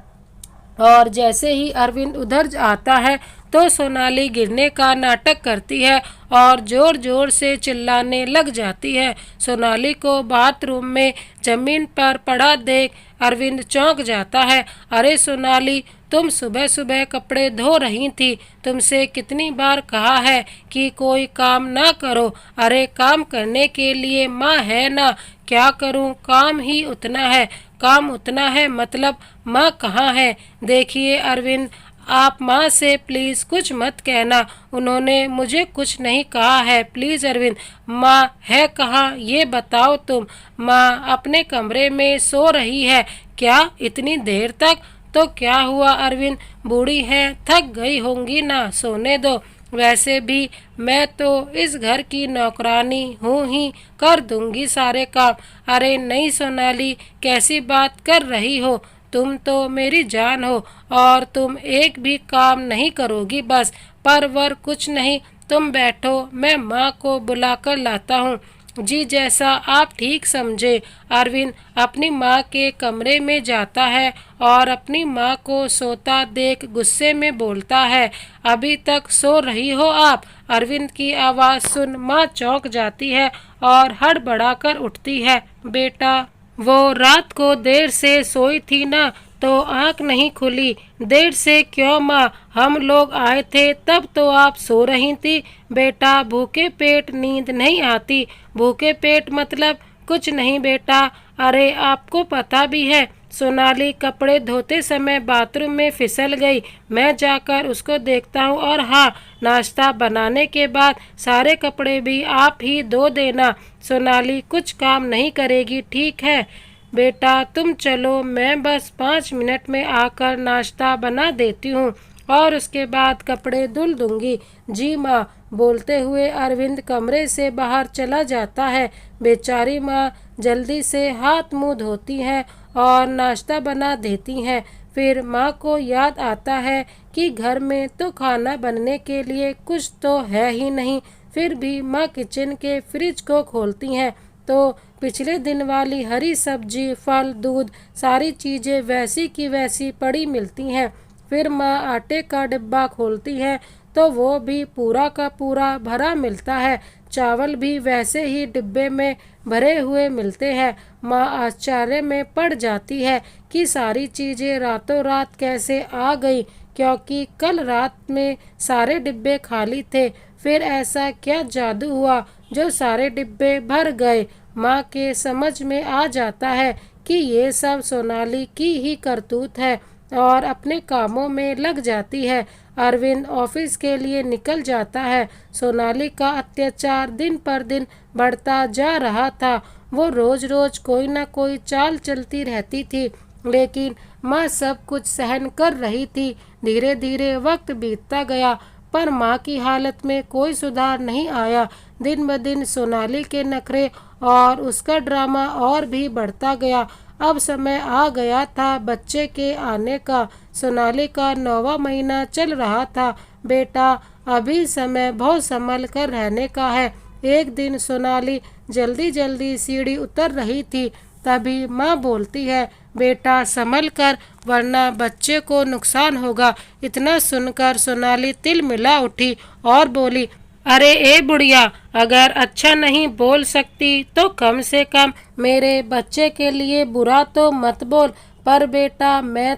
और जैसे ही अरविंद उधर आता है तो सोनाली गिरने का नाटक करती है और जोर जोर से चिल्लाने लग जाती है। सोनाली को बाथरूम में जमीन पर पड़ा देख अरविंद चौंक जाता है। अरे सोनाली, तुम सुबह सुबह कपड़े धो रही थी, तुमसे कितनी बार कहा है कि कोई काम ना करो। अरे काम करने के लिए माँ है ना, क्या करूँ, काम ही उतना है। काम उतना है मतलब माँ कहाँ है। देखिए अरविंद, आप माँ से प्लीज़ कुछ मत कहना, उन्होंने मुझे कुछ नहीं कहा है। प्लीज़ अरविंद, माँ है कहाँ ये बताओ तुम। माँ अपने कमरे में सो रही है। क्या, इतनी देर तक? तो क्या हुआ अरविंद, बूढ़ी है, थक गई होंगी ना, सोने दो। वैसे भी मैं तो इस घर की नौकरानी हूँ ही, कर दूंगी सारे काम। अरे नहीं सोनाली, कैसी बात कर रही हो, तुम तो मेरी जान हो और तुम एक भी काम नहीं करोगी। बस पर वर कुछ नहीं, तुम बैठो, मैं माँ को बुलाकर लाता हूँ। जी, जैसा आप ठीक समझे। अरविंद अपनी माँ के कमरे में जाता है और अपनी माँ को सोता देख गुस्से में बोलता है, अभी तक सो रही हो आप? अरविंद की आवाज़ सुन माँ चौंक जाती है और हड़बड़ाकर उठती है। बेटा, वो रात को देर से सोई थी ना, तो आंख नहीं खुली। देर से क्यों माँ? हम लोग आए थे तब तो आप सो रही थी। बेटा, भूखे पेट नींद नहीं आती। भूखे पेट मतलब? कुछ नहीं बेटा। अरे आपको पता भी है, सोनाली कपड़े धोते समय बाथरूम में फिसल गई। मैं जाकर उसको देखता हूँ और हाँ, नाश्ता बनाने के बाद सारे कपड़े भी आप ही धो देना। सोनाली कुछ काम नहीं करेगी, ठीक है? बेटा तुम चलो, मैं बस 5 मिनट में आकर नाश्ता बना देती हूँ और उसके बाद कपड़े धुल दूंगी। जी माँ, बोलते हुए अरविंद कमरे से बाहर चला जाता है। बेचारी माँ जल्दी से हाथ मुंह धोती हैं और नाश्ता बना देती हैं। फिर माँ को याद आता है कि घर में तो खाना बनने के लिए कुछ तो है ही नहीं। फिर भी माँ किचन के फ्रिज को खोलती हैं तो पिछले दिन वाली हरी सब्जी, फल, दूध, सारी चीज़ें वैसी की वैसी पड़ी मिलती हैं। फिर माँ आटे का डिब्बा खोलती है तो वो भी पूरा का पूरा भरा मिलता है। चावल भी वैसे ही डिब्बे में भरे हुए मिलते हैं। माँ आश्चर्य में पड़ जाती है कि सारी चीज़ें रातों रात कैसे आ गई, क्योंकि कल रात में सारे डिब्बे खाली थे। फिर ऐसा क्या जादू हुआ जो सारे डिब्बे भर गए? माँ के समझ में आ जाता है कि ये सब सोनाली की ही करतूत है और अपने कामों में लग जाती है। अरविंद ऑफिस के लिए निकल जाता है। सोनाली का अत्याचार दिन पर दिन बढ़ता जा रहा था। वो रोज रोज कोई ना कोई चाल चलती रहती थी, लेकिन माँ सब कुछ सहन कर रही थी। धीरे धीरे वक्त बीतता गया पर माँ की हालत में कोई सुधार नहीं आया। दिन ब दिन सोनाली के नखरे और उसका ड्रामा और भी बढ़ता गया। अब समय आ गया था बच्चे के आने का। सोनाली का 9वां महीना चल रहा था। बेटा, अभी समय बहुत संभल कर रहने का है। एक दिन सोनाली जल्दी जल्दी सीढ़ी उतर रही थी, तभी माँ बोलती है, बेटा संभल कर वरना बच्चे को नुकसान होगा। इतना सुनकर सोनाली तिल मिला उठी और बोली, अरे ए बुढ़िया, अगर अच्छा नहीं बोल सकती तो कम से कम मेरे बच्चे के लिए बुरा तो मत बोल। पर बेटा मैं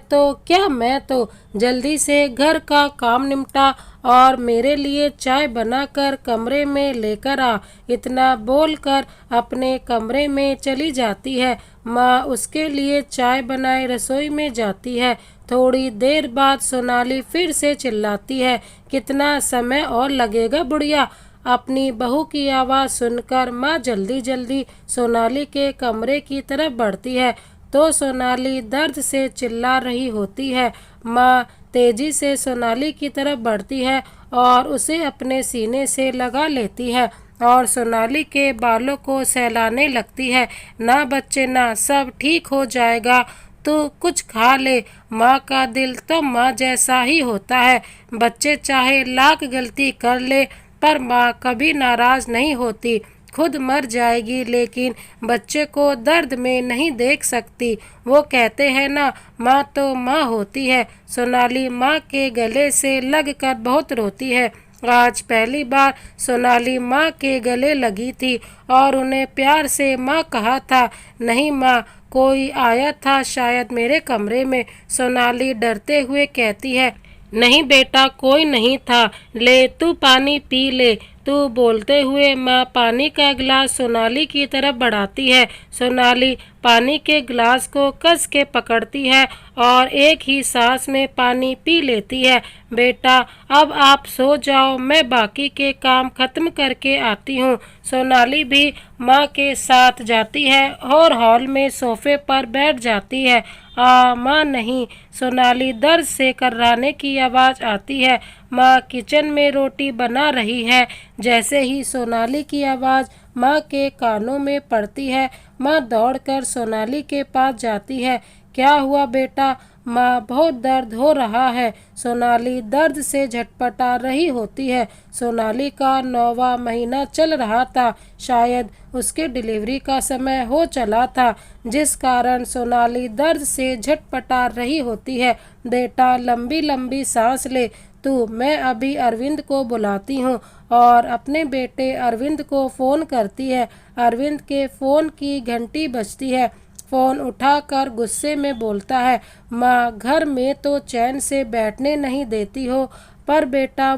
तो जल्दी से घर का काम निपटा और मेरे लिए चाय बनाकर कमरे में लेकर आ। इतना बोलकर अपने कमरे में चली जाती है। माँ उसके लिए चाय बनाए रसोई में जाती है। थोड़ी देर बाद सोनाली फिर से चिल्लाती है, कितना समय और लगेगा बुढ़िया? अपनी बहू की आवाज़ सुनकर माँ जल्दी जल्दी सोनाली के कमरे की तरफ बढ़ती है तो सोनाली दर्द से चिल्ला रही होती है। माँ तेजी से सोनाली की तरफ बढ़ती है और उसे अपने सीने से लगा लेती है और सोनाली के बालों को सहलाने लगती है। ना बच्चे ना, सब ठीक हो जाएगा, तू कुछ खा ले। माँ का दिल तो माँ जैसा ही होता है। बच्चे चाहे लाख गलती कर ले पर माँ कभी नाराज नहीं होती। खुद मर जाएगी लेकिन बच्चे को दर्द में नहीं देख सकती। वो कहते हैं ना, माँ तो माँ होती है। सोनाली माँ के गले से लगकर बहुत रोती है। आज पहली बार सोनाली माँ के गले लगी थी और उन्हें प्यार से माँ कहा था। नहीं माँ, कोई आया था शायद मेरे कमरे में। सोनाली डरते हुए कहती है, नहीं बेटा, कोई नहीं था। ले तू पानी पी ले। तू बोलते हुए माँ पानी का गिलास सोनाली की तरफ बढ़ाती है। सोनाली पानी के गिलास को कस के पकड़ती है और एक ही सांस में पानी पी लेती है। बेटा अब आप सो जाओ, मैं बाकी के काम खत्म करके आती हूँ। सोनाली भी माँ के साथ जाती है और हॉल में सोफे पर बैठ जाती है। माँ नहीं, सोनाली दर्द से कर्राने की आवाज़ आती है। माँ किचन में रोटी बना रही है। जैसे ही सोनाली की आवाज़ माँ के कानों में पड़ती है, माँ दौड़कर सोनाली के पास जाती है। क्या हुआ बेटा? माँ बहुत दर्द हो रहा है। सोनाली दर्द से झटपटा रही होती है। सोनाली का 9वां महीना चल रहा था। शायद उसके डिलीवरी का समय हो चला था, जिस कारण सोनाली दर्द से झटपटा रही होती है। बेटा लंबी लंबी सांस ले तू, मैं अभी अरविंद को बुलाती हूँ। और अपने बेटे अरविंद को फ़ोन करती है। अरविंद के फ़ोन की घंटी बजती है। फ़ोन उठाकर गुस्से में बोलता है, माँ घर में तो चैन से बैठने नहीं देती हो। पर बेटा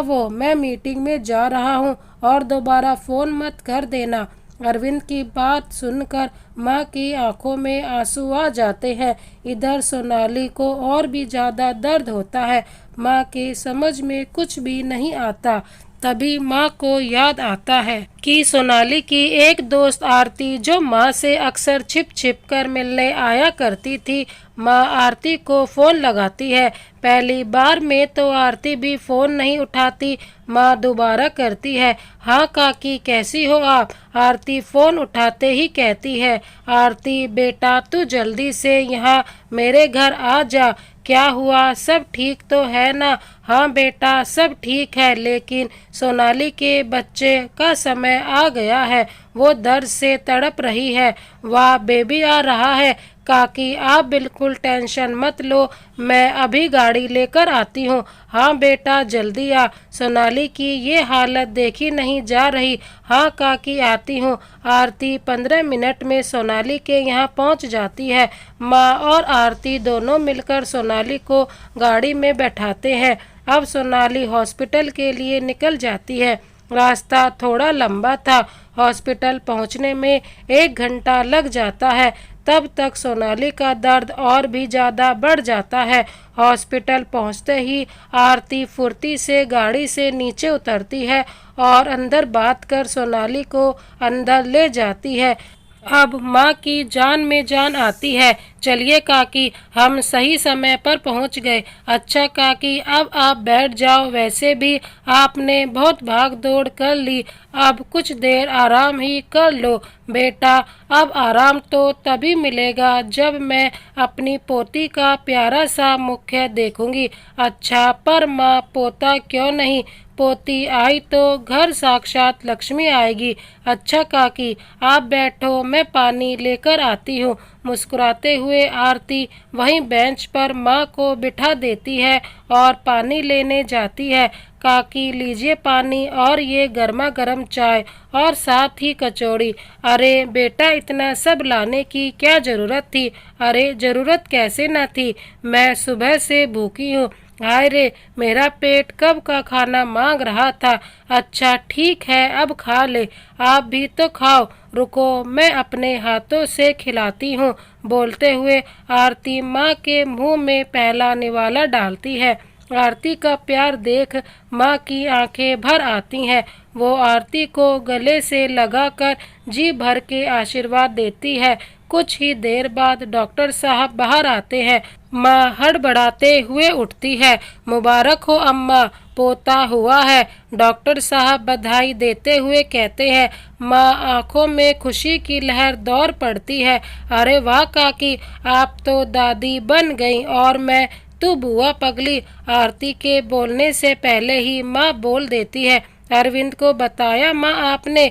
वो मैं मीटिंग में जा रहा हूँ और दोबारा फ़ोन मत कर देना। अरविंद की बात सुनकर माँ की आंखों में आंसू आ जाते हैं। इधर सोनाली को और भी ज़्यादा दर्द होता है। माँ की समझ में कुछ भी नहीं आता। तभी माँ को याद आता है कि सोनाली की एक दोस्त आरती, जो माँ से अक्सर छिप छिप कर मिलने आया करती थी। माँ आरती को फ़ोन लगाती है। पहली बार में तो आरती भी फ़ोन नहीं उठाती। माँ दोबारा करती है, हाँ काकी कैसी हो आप। आरती फ़ोन उठाते ही कहती है, आरती बेटा तू जल्दी से यहाँ मेरे घर आ जा। क्या हुआ, सब ठीक तो है ना। हाँ बेटा सब ठीक है, लेकिन सोनाली के बच्चे का समय आ गया है। वो दर्द से तड़प रही है। वाह बेबी आ रहा है। काकी आप बिल्कुल टेंशन मत लो, मैं अभी गाड़ी लेकर आती हूँ। हाँ बेटा जल्दी आ, सोनाली की ये हालत देखी नहीं जा रही। हाँ काकी आती हूँ। आरती 15 मिनट में सोनाली के यहाँ पहुँच जाती है। माँ और आरती दोनों मिलकर सोनाली को गाड़ी में बैठाते हैं। अब सोनाली हॉस्पिटल के लिए निकल जाती है। रास्ता थोड़ा लंबा था। हॉस्पिटल पहुंचने में 1 घंटा लग जाता है। तब तक सोनाली का दर्द और भी ज़्यादा बढ़ जाता है। हॉस्पिटल पहुंचते ही आरती फुर्ती से गाड़ी से नीचे उतरती है और अंदर बात कर सोनाली को अंदर ले जाती है। अब माँ की जान में जान आती है। चलिए काकी हम सही समय पर पहुँच गए। अच्छा काकी अब आप बैठ जाओ, वैसे भी आपने बहुत भाग दौड़ कर ली, अब कुछ देर आराम ही कर लो। बेटा अब आराम तो तभी मिलेगा जब मैं अपनी पोती का प्यारा सा मुख देखूंगी। अच्छा पर माँ पोता क्यों नहीं, पोती आई तो घर साक्षात लक्ष्मी आएगी। अच्छा काकी आप बैठो, मैं पानी लेकर आती हूँ। मुस्कुराते हुए आरती वहीं बेंच पर माँ को बिठा देती है और पानी लेने जाती है। काकी लीजिए पानी और ये गर्मा गर्म चाय और साथ ही कचौड़ी। अरे बेटा इतना सब लाने की क्या ज़रूरत थी। अरे ज़रूरत कैसे न थी, मैं सुबह से भूखी हूँ। हाय रे मेरा पेट कब का खाना मांग रहा था। अच्छा ठीक है अब खा ले, आप भी तो खाओ। रुको मैं अपने हाथों से खिलाती हूँ। बोलते हुए आरती माँ के मुंह में पहला निवाला डालती है। आरती का प्यार देख माँ की आंखें भर आती हैं। वो आरती को गले से लगाकर जी भर के आशीर्वाद देती है। कुछ ही देर बाद डॉक्टर साहब बाहर आते हैं। माँ हड़बड़ाते हुए उठती है। मुबारक हो अम्मा, पोता हुआ है। डॉक्टर साहब बधाई देते हुए कहते हैं। माँ आंखों में खुशी की लहर दौड़ पड़ती है। अरे वाह काकी आप तो दादी बन गई और मैं तू बुआ पगली। आरती के बोलने से पहले ही माँ बोल देती है, अरविंद को बताया माँ आपने।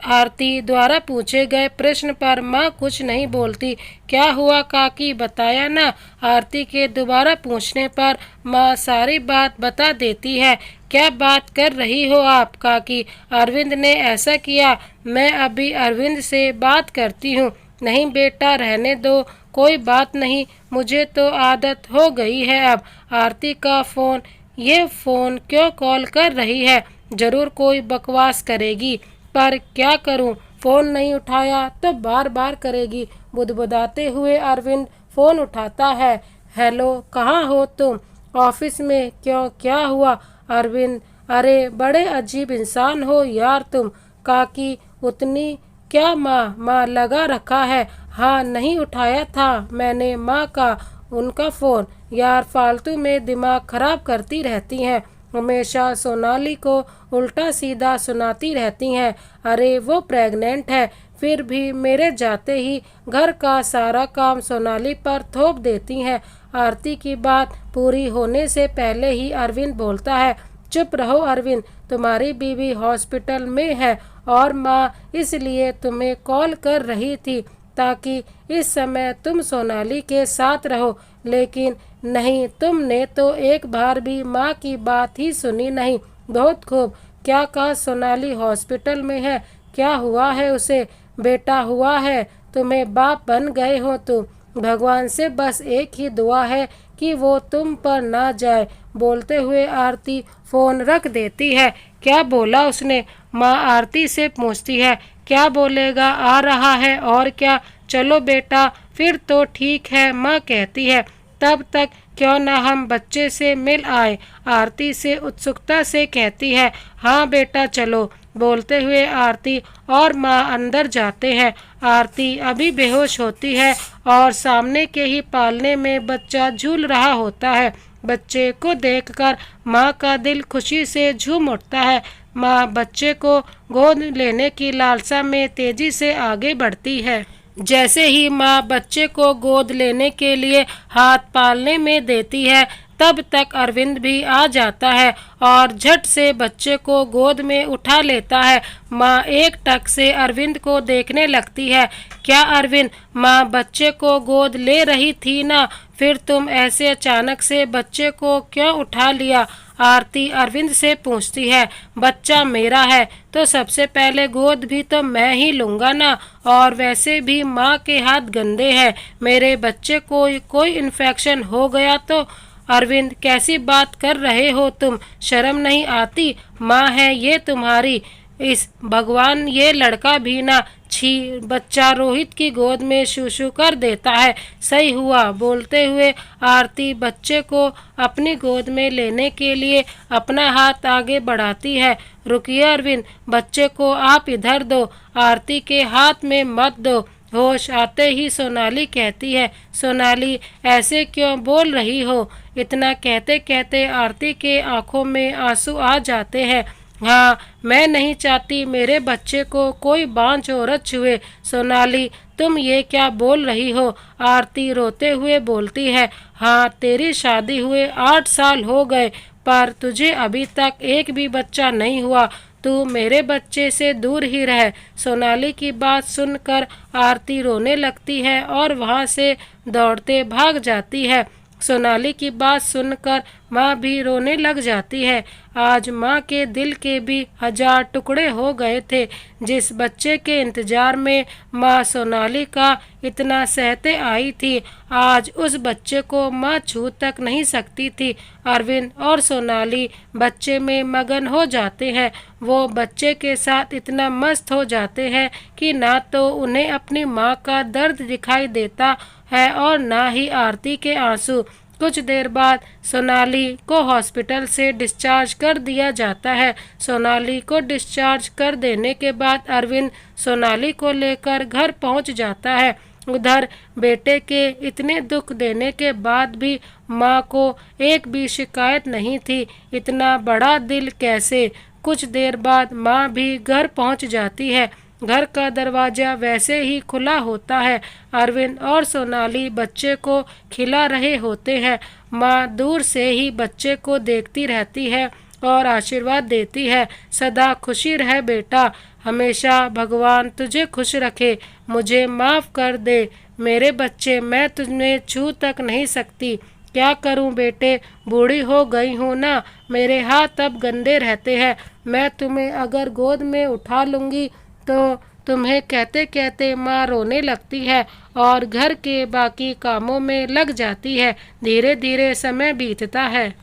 आरती द्वारा पूछे गए प्रश्न पर माँ कुछ नहीं बोलती। क्या हुआ काकी बताया ना। आरती के दोबारा पूछने पर माँ सारी बात बता देती है। क्या बात कर रही हो आप काकी, अरविंद ने ऐसा किया। मैं अभी अरविंद से बात करती हूँ। नहीं बेटा रहने दो, कोई बात नहीं, मुझे तो आदत हो गई है अब। आरती का फ़ोन, ये फ़ोन क्यों कॉल कर रही है, ज़रूर कोई बकवास करेगी। पर क्या करूं, फ़ोन नहीं उठाया तो बार बार करेगी। बुदबुदाते हुए अरविंद फ़ोन उठाता है। हेलो कहाँ हो तुम। ऑफिस में। क्यों क्या हुआ अरविंद। अरे बड़े अजीब इंसान हो यार तुम। काकी उतनी क्या माँ लगा रखा है। हाँ नहीं उठाया था मैंने माँ का उनका फ़ोन। यार फालतू में दिमाग ख़राब करती रहती हैं, हमेशा सोनाली को उल्टा सीधा सुनाती रहती हैं। अरे वो प्रेग्नेंट है, फिर भी मेरे जाते ही घर का सारा काम सोनाली पर थोप देती हैं। आरती की बात पूरी होने से पहले ही अरविंद बोलता है, चुप रहो अरविंद, तुम्हारी बीवी हॉस्पिटल में है और माँ इसलिए तुम्हें कॉल कर रही थी ताकि इस समय तुम सोनाली के साथ रहो, लेकिन नहीं, तुमने तो एक बार भी माँ की बात ही सुनी नहीं। बहुत खूब, क्या कहा? सोनाली हॉस्पिटल में है? क्या हुआ है उसे? बेटा हुआ है, तुम्हें बाप बन गए हो तुम। भगवान से बस एक ही दुआ है कि वो तुम पर ना जाए। बोलते हुए आरती फोन रख देती है। क्या बोला उसने? माँ आरती से पूछती है। क्या बोलेगा, आ रहा है और क्या। चलो बेटा, फिर तो ठीक है, माँ कहती है। तब तक क्यों ना हम बच्चे से मिल आए, आरती से उत्सुकता से कहती है। हाँ बेटा चलो। बोलते हुए आरती और माँ अंदर जाते हैं। आरती अभी बेहोश होती है और सामने के ही पालने में बच्चा झूल रहा होता है। बच्चे को देखकर माँ का दिल खुशी से झूम उठता है। माँ बच्चे को गोद लेने की लालसा में तेजी से आगे बढ़ती है। जैसे ही माँ बच्चे को गोद लेने के लिए हाथ पालने में देती है, तब तक अरविंद भी आ जाता है और झट से बच्चे को गोद में उठा लेता है। माँ एक टक से अरविंद को देखने लगती है। क्या अरविंद, माँ बच्चे को गोद ले रही थी ना, फिर तुम ऐसे अचानक से बच्चे को क्यों उठा लिया? आरती अरविंद से पूछती है। बच्चा मेरा है तो सबसे पहले गोद भी तो मैं ही लूँगा ना, और वैसे भी माँ के हाथ गंदे हैं, मेरे बच्चे को कोई इन्फेक्शन हो गया तो। अरविंद, कैसी बात कर रहे हो तुम, शर्म नहीं आती? माँ है ये तुम्हारी, इस भगवान ये लड़का भी ना। छी, बच्चा रोहित की गोद में शू कर देता है। सही हुआ। बोलते हुए आरती बच्चे को अपनी गोद में लेने के लिए अपना हाथ आगे बढ़ाती है। रुकिए अरविंद, बच्चे को आप इधर दो, आरती के हाथ में मत दो। होश आते ही सोनाली कहती है। सोनाली, ऐसे क्यों बोल रही हो? इतना कहते कहते आरती के आंखों में आंसू आ जाते हैं। हाँ, मैं नहीं चाहती मेरे बच्चे को कोई बांझ औरत छुए। सोनाली, तुम ये क्या बोल रही हो? आरती रोते हुए बोलती है। हाँ, तेरी शादी हुए 8 साल हो गए, पर तुझे अभी तक एक भी बच्चा नहीं हुआ। तू मेरे बच्चे से दूर ही रह। सोनाली की बात सुनकर आरती रोने लगती है और वहाँ से दौड़ते भाग जाती है। सोनाली की बात सुनकर माँ भी रोने लग जाती है। आज माँ के दिल के भी 1000 टुकड़े हो गए थे। जिस बच्चे के इंतजार में माँ सोनाली का इतना सहते आई थी, आज उस बच्चे को माँ छू तक नहीं सकती थी। अरविंद और सोनाली बच्चे में मगन हो जाते हैं। वो बच्चे के साथ इतना मस्त हो जाते हैं कि ना तो उन्हें अपनी माँ का दर्द दिखाई देता है और ना ही आरती के आंसू। कुछ देर बाद सोनाली को हॉस्पिटल से डिस्चार्ज कर दिया जाता है। सोनाली को डिस्चार्ज कर देने के बाद अरविंद सोनाली को लेकर घर पहुंच जाता है। उधर बेटे के इतने दुख देने के बाद भी माँ को एक भी शिकायत नहीं थी। इतना बड़ा दिल कैसे? कुछ देर बाद माँ भी घर पहुंच जाती है। घर का दरवाजा वैसे ही खुला होता है। अरविंद और सोनाली बच्चे को खिला रहे होते हैं। माँ दूर से ही बच्चे को देखती रहती है और आशीर्वाद देती है। सदा खुशी रहे बेटा, हमेशा भगवान तुझे खुश रखे। मुझे माफ़ कर दे मेरे बच्चे, मैं तुझे छू तक नहीं सकती। क्या करूं बेटे, बूढ़ी हो गई हूं ना, मेरे हाथ अब गंदे रहते हैं। मैं तुम्हें अगर गोद में उठा लूँगी तो तुम्हें कहते कहते माँ रोने लगती है और घर के बाकी कामों में लग जाती है। धीरे धीरे समय बीतता है।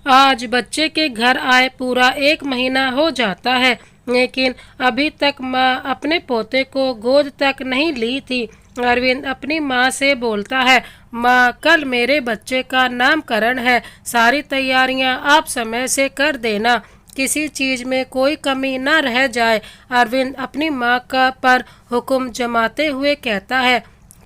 आज बच्चे के घर आए पूरा 1 महीना हो जाता है, लेकिन अभी तक माँ अपने पोते को गोद तक नहीं ली थी। अरविंद अपनी माँ से बोलता है, माँ कल मेरे बच्चे का नामकरण है, सारी तैयारियाँ आप समय से कर देना, किसी चीज़ में कोई कमी न रह जाए। अरविंद अपनी माँ का पर हुक्म जमाते हुए कहता है,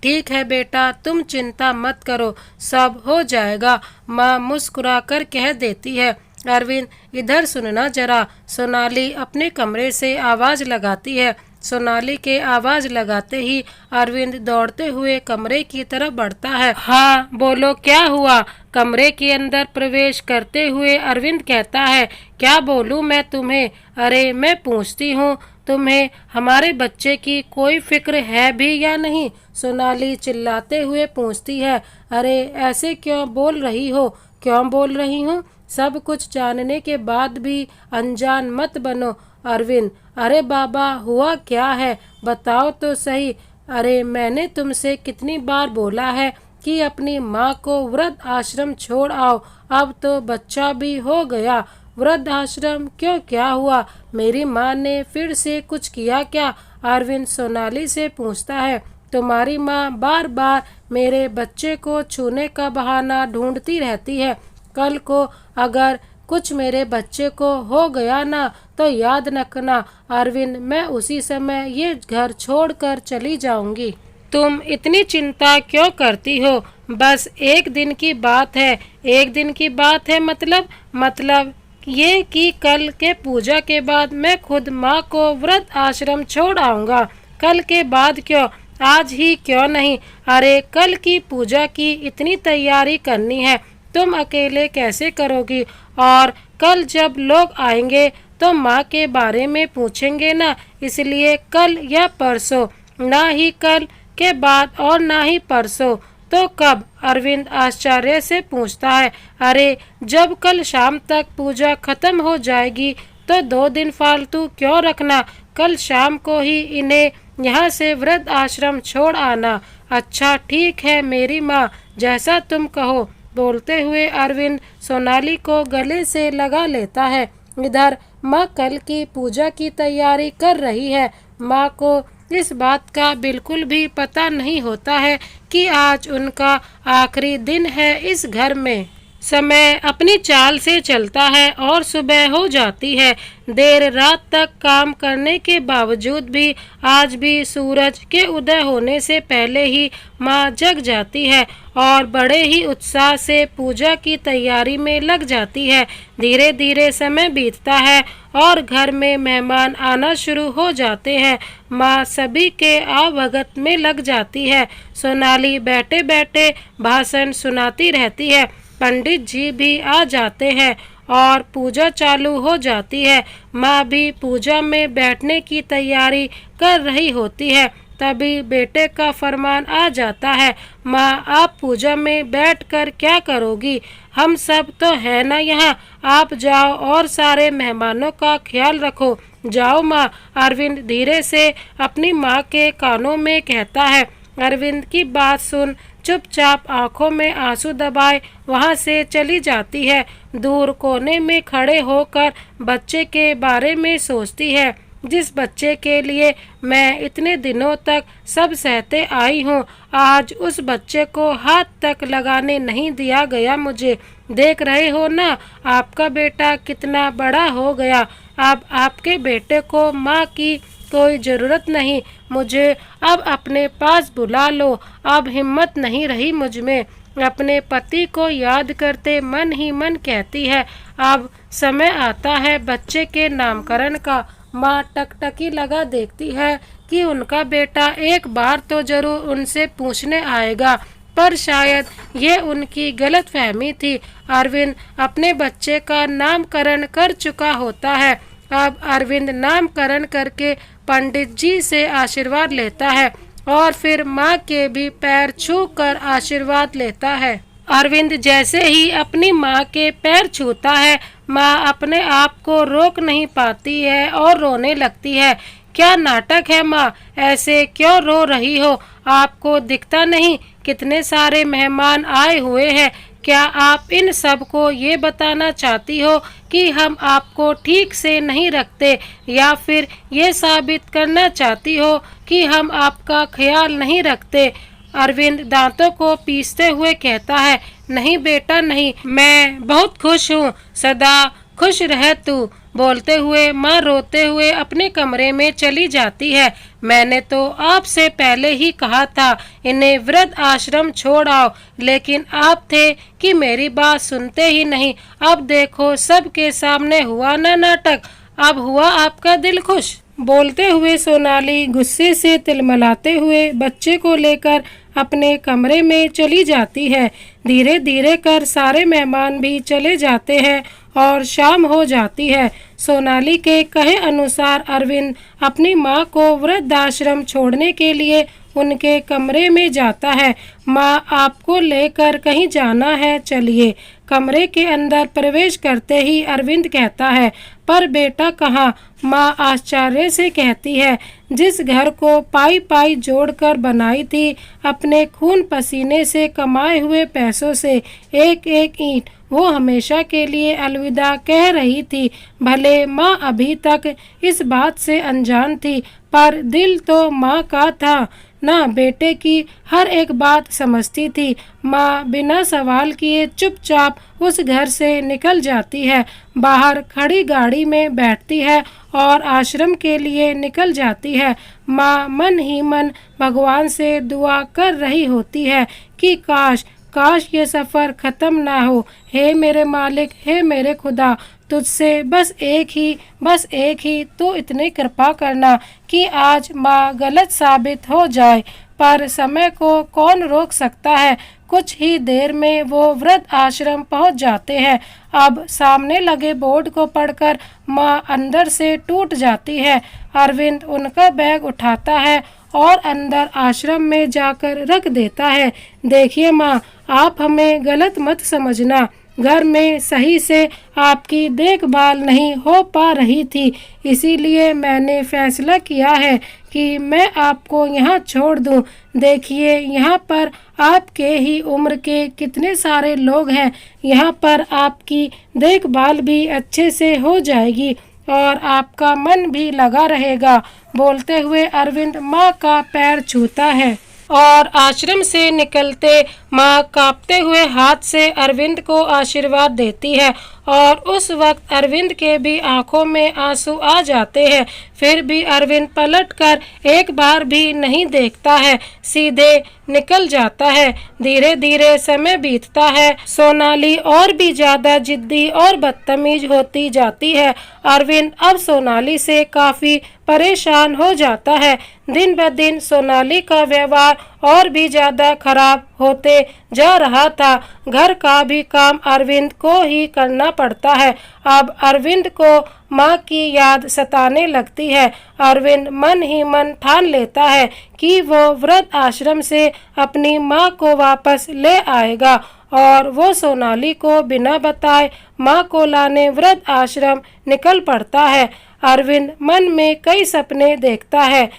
ठीक है बेटा, तुम चिंता मत करो, सब हो जाएगा। माँ मुस्कुराकर कह देती है। अरविंद, इधर सुनना जरा। सोनाली अपने कमरे से आवाज़ लगाती है। सोनाली के आवाज लगाते ही अरविंद दौड़ते हुए कमरे की तरफ बढ़ता है। हाँ बोलो, क्या हुआ? कमरे के अंदर प्रवेश करते हुए अरविंद कहता है, क्या बोलूं मैं तुम्हें? अरे मैं पूछती हूँ, तुम्हें हमारे बच्चे की कोई फिक्र है भी या नहीं? सोनाली चिल्लाते हुए पूछती है। अरे ऐसे क्यों बोल रही हो? क्यों बोल रही हूँ? सब कुछ जानने के बाद भी अनजान मत बनो अरविंद। अरे बाबा, हुआ क्या है? बताओ तो सही। अरे मैंने तुमसे कितनी बार बोला है कि अपनी माँ को वृद्ध आश्रम छोड़ आओ। अब तो बच्चा भी हो गया। वृद्ध आश्रम क्यों? क्या हुआ? मेरी माँ ने फिर से कुछ किया क्या? अरविंद सोनाली से पूछता है। तुम्हारी माँ बार बार मेरे बच्चे को छूने का बहाना ढूंढती रहती है। कल को अगर कुछ मेरे बच्चे को हो गया ना, तो याद रखना अरविंद, मैं उसी समय ये घर छोड़कर चली जाऊंगी। तुम इतनी चिंता क्यों करती हो? बस एक दिन की बात है। एक दिन की बात है मतलब ये कि कल के पूजा के बाद मैं खुद माँ को वृद्ध आश्रम छोड़ आऊँगा। कल के बाद क्यों? आज ही क्यों नहीं? अरे कल की पूजा की इतनी तैयारी करनी है, तुम अकेले कैसे करोगी? और कल जब लोग आएंगे तो माँ के बारे में पूछेंगे ना, इसलिए कल या परसों, ना ही कल के बाद और ना ही परसों। तो कब? अरविंद आश्चर्य से पूछता है। अरे जब कल शाम तक पूजा खत्म हो जाएगी तो 2 दिन फालतू क्यों रखना? कल शाम को ही इन्हें यहाँ से वृद्ध आश्रम छोड़ आना। अच्छा ठीक है मेरी माँ, जैसा तुम कहो। बोलते हुए अरविंद सोनाली को गले से लगा लेता है। इधर माँ कल की पूजा की तैयारी कर रही है। माँ को इस बात का बिल्कुल भी पता नहीं होता है कि आज उनका आखिरी दिन है इस घर में। समय अपनी चाल से चलता है और सुबह हो जाती है। देर रात तक काम करने के बावजूद भी आज भी सूरज के उदय होने से पहले ही माँ जग जाती है और बड़े ही उत्साह से पूजा की तैयारी में लग जाती है। धीरे धीरे समय बीतता है और घर में मेहमान आना शुरू हो जाते हैं। माँ सभी के आवभगत में लग जाती है। सोनाली बैठे बैठे भाषण सुनाती रहती है। पंडित जी भी आ जाते हैं और पूजा चालू हो जाती है। माँ भी पूजा में बैठने की तैयारी कर रही होती है। तभी बेटे का फरमान आ जाता है। माँ आप पूजा में बैठकर क्या करोगी? हम सब तो है ना यहाँ। आप जाओ और सारे मेहमानों का ख्याल रखो। जाओ माँ, अरविंद धीरे से अपनी माँ के कानों में कहता है। अरविंद की बात सुन चुपचाप आंखों में आंसू दबाए वहां से चली जाती है। दूर कोने में खड़े होकर बच्चे के बारे में सोचती है, जिस बच्चे के लिए मैं इतने दिनों तक सब सहते आई हूँ। आज उस बच्चे को हाथ तक लगाने नहीं दिया गया मुझे। देख रहे हो ना, आपका बेटा कितना बड़ा हो गया। अब आपके बेटे को माँ की कोई ज़रूरत नहीं। मुझे अब अपने पास बुला लो। अब हिम्मत नहीं रही मुझ में। अपने पति को याद करते मन ही मन कहती है, अब समय आता है बच्चे के नामकरण का। माँ टकटकी लगा देखती है कि उनका बेटा एक बार तो जरूर उनसे पूछने आएगा, पर शायद ये उनकी गलतफहमी थी। अरविंद अपने बच्चे का नामकरण कर चुका होता है। अब अरविंद नामकरण करके पंडित जी से आशीर्वाद लेता है और फिर माँ के भी पैर छूकर आशीर्वाद लेता है। अरविंद जैसे ही अपनी माँ के पैर छूता है, माँ अपने आप को रोक नहीं पाती है और रोने लगती है। क्या नाटक है माँ, ऐसे क्यों रो रही हो? आपको दिखता नहीं कितने सारे मेहमान आए हुए हैं? क्या आप इन सब को ये बताना चाहती हो कि हम आपको ठीक से नहीं रखते, या फिर ये साबित करना चाहती हो कि हम आपका ख्याल नहीं रखते? अरविंद दांतों को पीसते हुए कहता है, नहीं बेटा नहीं, मैं बहुत खुश हूँ, सदा खुश रह तू। बोलते हुए माँ रोते हुए अपने कमरे में चली जाती है। मैंने तो आपसे पहले ही कहा था इन्हें वृद्ध आश्रम छोड़ आओ, लेकिन आप थे कि मेरी बात सुनते ही नहीं। अब देखो सबके सामने हुआ ना नाटक। अब हुआ आपका दिल खुश। बोलते हुए सोनाली गुस्से से तिलमिलाते हुए बच्चे को लेकर अपने कमरे में चली जाती है। धीरे धीरे कर सारे मेहमान भी चले जाते हैं और शाम हो जाती है। सोनाली के कहे अनुसार अरविंद अपनी माँ को वृद्धाश्रम छोड़ने के लिए उनके कमरे में जाता है। माँ, आपको लेकर कहीं जाना है, चलिए। कमरे के अंदर प्रवेश करते ही अरविंद कहता है, पर बेटा कहाँ? माँ आश्चर्य से कहती है, जिस घर को पाई पाई जोड़कर बनाई थी, अपने खून पसीने से कमाए हुए पैसों से, एक एक ईंट, वो हमेशा के लिए अलविदा कह रही थी। भले माँ अभी तक इस बात से अनजान थी, पर दिल तो माँ का था ना, बेटे की हर एक बात समझती थी। माँ बिना सवाल किए चुपचाप उस घर से निकल जाती है, बाहर खड़ी गाड़ी में बैठती है और आश्रम के लिए निकल जाती है। माँ मन ही मन भगवान से दुआ कर रही होती है कि काश काश ये सफ़र ख़त्म ना हो। हे मेरे मालिक, हे मेरे खुदा, तुझसे बस एक ही तो इतनी कृपा करना कि आज माँ गलत साबित हो जाए। पर समय को कौन रोक सकता है। कुछ ही देर में वो वृद्ध आश्रम पहुँच जाते हैं। अब सामने लगे बोर्ड को पढ़कर माँ अंदर से टूट जाती है। अरविंद उनका बैग उठाता है और अंदर आश्रम में जाकर रख देता है। देखिए माँ, आप हमें गलत मत समझना, घर में सही से आपकी देखभाल नहीं हो पा रही थी, इसीलिए मैंने फैसला किया है कि मैं आपको यहाँ छोड़ दूँ। देखिए यहाँ पर आपके ही उम्र के कितने सारे लोग हैं, यहाँ पर आपकी देखभाल भी अच्छे से हो जाएगी और आपका मन भी लगा रहेगा। बोलते हुए अरविंद माँ का पैर छूता है और आश्रम से निकलते माँ कांपते हुए हाथ से अरविंद को आशीर्वाद देती है और उस वक्त अरविंद के भी आंखों में आंसू आ जाते हैं। फिर भी अरविंद पलटकर एक बार भी नहीं देखता है, सीधे निकल जाता है। धीरे धीरे समय बीतता है। सोनाली और भी ज्यादा जिद्दी और बदतमीज होती जाती है। अरविंद अब सोनाली से काफी परेशान हो जाता है। दिन ब दिन सोनाली का व्यवहार और भी ज्यादा खराब होते जा रहा था। घर का भी काम अरविंद को ही करना पड़ता है। अब अरविंद को माँ की याद सताने लगती है। अरविंद मन ही मन ठान लेता है कि वो वृद्ध आश्रम से अपनी माँ को वापस ले आएगा और वो सोनाली को बिना बताए माँ को लाने वृद्ध आश्रम निकल पड़ता है। अरविंद मन में कई सपने देखता है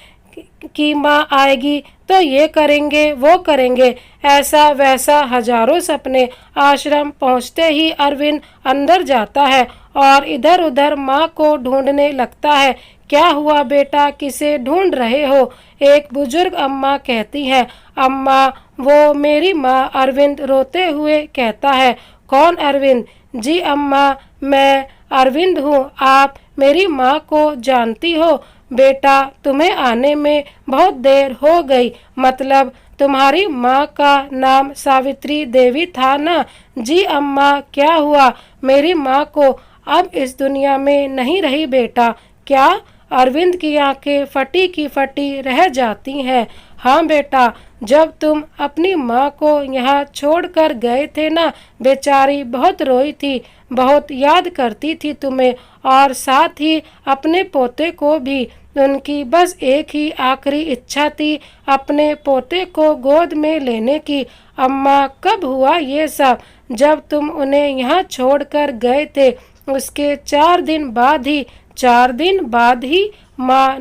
कि माँ आएगी तो ये करेंगे वो करेंगे, ऐसा वैसा हजारों सपने। आश्रम पहुँचते ही अरविंद अंदर जाता है और इधर उधर माँ को ढूंढने लगता है। क्या हुआ बेटा, किसे ढूंढ रहे हो? एक बुजुर्ग अम्मा कहती है। अम्मा, वो मेरी माँ। अरविंद रोते हुए कहता है। कौन अरविंद? जी अम्मा, मैं अरविंद हूँ। आप मेरी माँ को जानती हो? बेटा, तुम्हें आने में बहुत देर हो गई। मतलब तुम्हारी माँ का नाम सावित्री देवी था ना? जी अम्मा, क्या हुआ? मेरी माँ को अब इस दुनिया में नहीं रही बेटा। क्या? अरविंद की आंखें फटी की फटी रह जाती हैं। हाँ बेटा, जब तुम अपनी माँ को यहाँ छोड़कर गए थे ना, बेचारी बहुत रोई थी, बहुत याद करती थी तुम्हें और साथ ही अपने पोते को भी। उनकी बस एक ही आखिरी इच्छा थी, अपने पोते को गोद में लेने की। अम्मा, कब हुआ ये सब? जब तुम उन्हें यहाँ छोड़कर गए थे उसके 4 दिन बाद ही। 4 दिन बाद ही? माँ,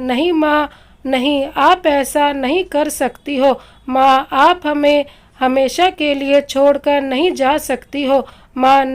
नहीं, आप ऐसा नहीं कर सकती हो। माँ, आप हमें हमेशा के लिए छोड़कर नहीं जा सकती हो। माँ,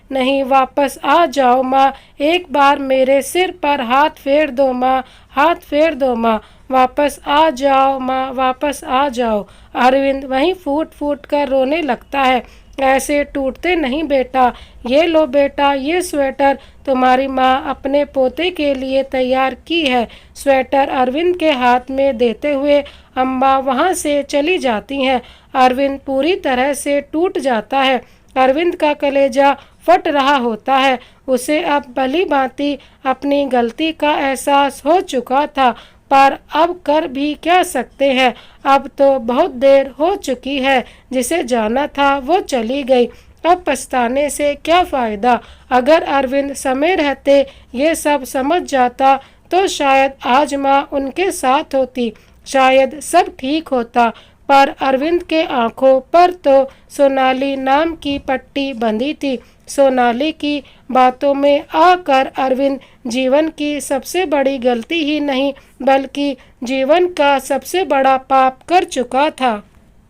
नहीं, वापस आ जाओ माँ। एक बार मेरे सिर पर हाथ फेर दो माँ, हाथ फेर दो माँ। वापस आ जाओ माँ, वापस आ जाओ। अरविंद वहीं फूट फूट कर रोने लगता है। ऐसे टूटते नहीं बेटा। ये लो बेटा, ये स्वेटर तुम्हारी माँ अपने पोते के लिए तैयार की है। स्वेटर अरविंद के हाथ में देते हुए अम्मा वहाँ से चली जाती हैं। अरविंद पूरी तरह से टूट जाता है। अरविंद का कलेजा फट रहा होता है। उसे अब भली भांति अपनी गलती का एहसास हो चुका था, पर अब कर भी क्या सकते हैं। अब तो बहुत देर हो चुकी है, जिसे जाना था वो चली गई। अब पछताने से क्या फायदा। अगर अरविंद समय रहते ये सब समझ जाता तो शायद आज माँ उनके साथ होती, शायद सब ठीक होता। पर अरविंद के आंखों पर तो सोनाली नाम की पट्टी बंधी थी। सोनाली की बातों में आकर अरविंद जीवन की सबसे बड़ी गलती ही नहीं बल्कि जीवन का सबसे बड़ा पाप कर चुका था,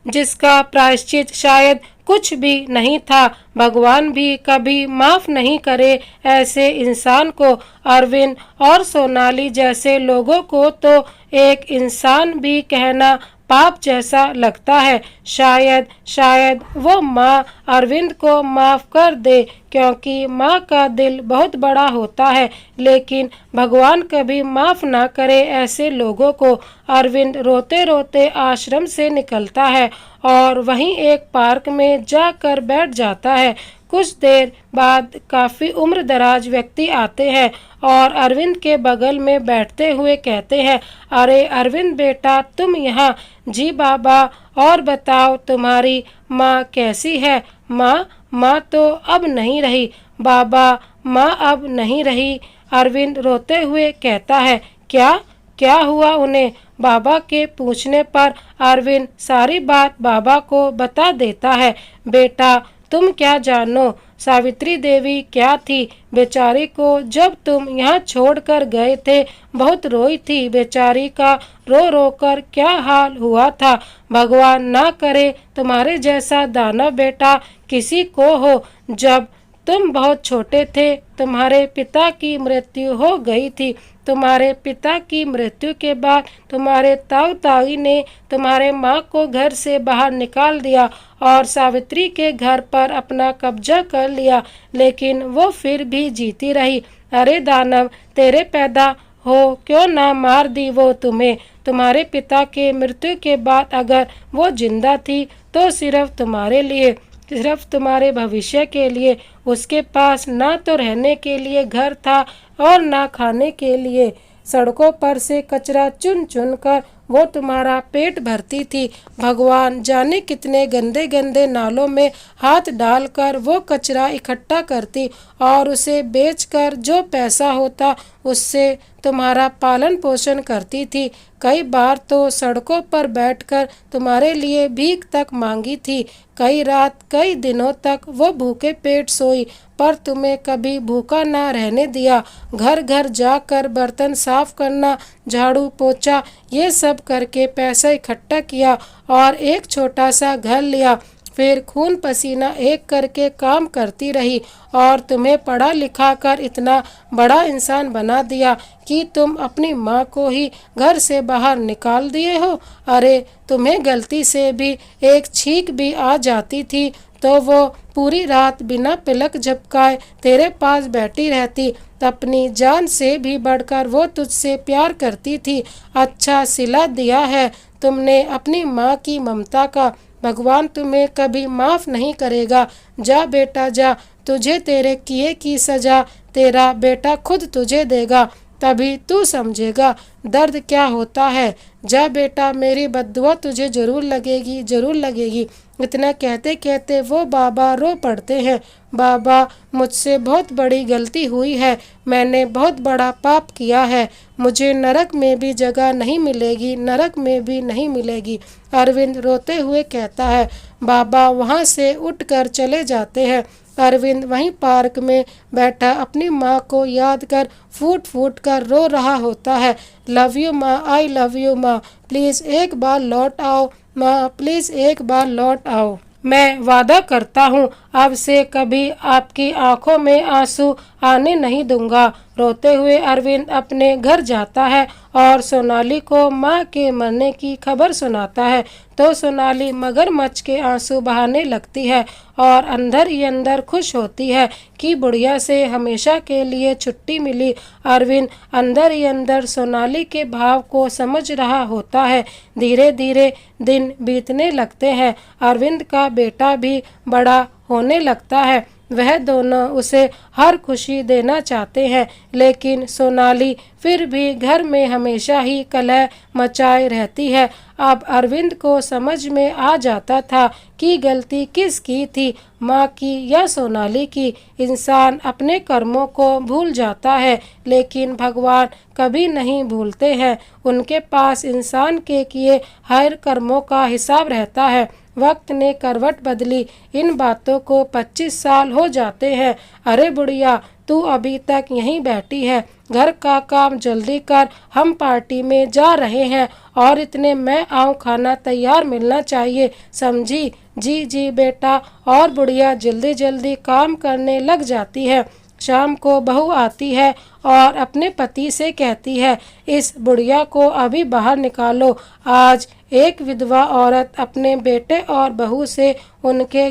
जिसका प्रायश्चित शायद कुछ भी नहीं था। भगवान भी कभी माफ नहीं करे ऐसे इंसान को। अरविंद और सोनाली जैसे लोगों को तो एक इंसान भी कहना पाप जैसा लगता है। शायद वो माँ अरविंद को माफ कर दे, क्योंकि माँ का दिल बहुत बड़ा होता है। लेकिन भगवान कभी माफ ना करे ऐसे लोगों को। अरविंद रोते रोते आश्रम से निकलता है और वहीं एक पार्क में जाकर बैठ जाता है। कुछ देर बाद काफी उम्र दराज व्यक्ति आते हैं और अरविंद के बगल में बैठते हुए कहते हैं, अरे अरविंद बेटा, तुम यहाँ? जी बाबा, और बताओ तुम्हारी माँ कैसी है? माँ तो अब नहीं रही। बाबा, माँ अब नहीं रही। अरविंद रोते हुए कहता है, क्या हुआ उन्हें? बाबा के पूछने पर अरविंद सारी बात बाबा को बता देता है। बेटा, तुम क्या जानो, सावित्री देवी क्या थी। बेचारी को जब तुम यहाँ छोड़कर गए थे बहुत रोई थी। बेचारी का रो रो कर क्या हाल हुआ था। भगवान ना करे तुम्हारे जैसा दानव बेटा किसी को हो। जब तुम बहुत छोटे थे तुम्हारे पिता की मृत्यु हो गई थी। तुम्हारे पिता की मृत्यु के बाद तुम्हारे ताऊ ताई ने तुम्हारे माँ को घर से बाहर निकाल दिया और सावित्री के घर पर अपना कब्जा कर लिया, लेकिन वो फिर भी जीती रही। अरे दानव, तेरे पैदा हो क्यों ना मार दी वो तुम्हें। तुम्हारे पिता के मृत्यु के बाद अगर वो जिंदा थी तो सिर्फ तुम्हारे लिए, सिर्फ तुम्हारे भविष्य के लिए। उसके पास ना तो रहने के लिए घर था और ना खाने के लिए। सड़कों पर से कचरा चुन चुन कर वो तुम्हारा पेट भरती थी। भगवान जाने कितने गंदे गंदे नालों में हाथ डालकर वो कचरा इकट्ठा करती और उसे बेचकर जो पैसा होता उससे तुम्हारा पालन पोषण करती थी। कई बार तो सड़कों पर बैठकर तुम्हारे लिए भीख तक मांगी थी। कई रात कई दिनों तक वो भूखे पेट सोई, पर तुम्हें कभी भूखा ना रहने दिया। घर घर जाकर बर्तन साफ करना, झाड़ू पोछा, ये सब करके पैसा इकट्ठा किया और एक छोटा सा घर लिया। फिर खून पसीना एक करके काम करती रही और तुम्हें पढ़ा लिखा कर इतना बड़ा इंसान बना दिया कि तुम अपनी माँ को ही घर से बाहर निकाल दिए हो। अरे तुम्हें गलती से भी एक छींक भी आ जाती थी तो वो पूरी रात बिना पलक झपकाए तेरे पास बैठी रहती। अपनी जान से भी बढ़कर वो तुझसे प्यार करती थी। अच्छा सिला दिया है तुमने अपनी माँ की ममता का। भगवान तुम्हें कभी माफ नहीं करेगा। जा बेटा जा, तुझे तेरे किए की सजा तेरा बेटा खुद तुझे देगा, तभी तू समझेगा दर्द क्या होता है। जा बेटा, मेरी बद्दुआ तुझे जरूर लगेगी, जरूर लगेगी। इतना कहते कहते वो बाबा रो पड़ते हैं। बाबा, मुझसे बहुत बड़ी गलती हुई है। मैंने बहुत बड़ा पाप किया है। मुझे नरक में भी जगह नहीं मिलेगी, नरक में भी नहीं मिलेगी। अरविंद रोते हुए कहता है। बाबा वहाँ से उठकर चले जाते हैं। अरविंद वहीं पार्क में बैठा अपनी माँ को याद कर फूट फूट कर रो रहा होता है। लव यू माँ, आई लव यू माँ, प्लीज़ एक बार लौट आओ माँ, प्लीज़ एक बार लौट आओ। मैं वादा करता हूँ अब से कभी आपकी आंखों में आंसू आने नहीं दूंगा। रोते हुए अरविंद अपने घर जाता है और सोनाली को माँ के मरने की खबर सुनाता है तो सोनाली मगरमच्छ के आंसू बहाने लगती है और अंदर ही अंदर खुश होती है कि बुढ़िया से हमेशा के लिए छुट्टी मिली। अरविंद अंदर ही अंदर सोनाली के भाव को समझ रहा होता है। धीरे धीरे दिन बीतने लगते हैं। अरविंद का बेटा भी बड़ा होने लगता है। वह दोनों उसे हर खुशी देना चाहते हैं, लेकिन सोनाली फिर भी घर में हमेशा ही कलह मचाए रहती है। अब अरविंद को समझ में आ जाता था कि गलती किसकी थी, माँ की या सोनाली की। इंसान अपने कर्मों को भूल जाता है, लेकिन भगवान कभी नहीं भूलते हैं। उनके पास इंसान के किए हर कर्मों का हिसाब रहता है। वक्त ने करवट बदली। इन बातों को 25 साल हो जाते हैं। अरे बुढ़िया, तू अभी तक यहीं बैठी है? घर का काम जल्दी कर, हम पार्टी में जा रहे हैं और इतने मैं आऊँ, खाना तैयार मिलना चाहिए, समझी? जी जी बेटा। और बुढ़िया जल्दी जल्दी काम करने लग जाती है। शाम को बहू आती है और अपने पति से कहती है, इस बुढ़िया को अभी बाहर निकालो। आज एक विधवा औरत अपने बेटे और बहू से उनके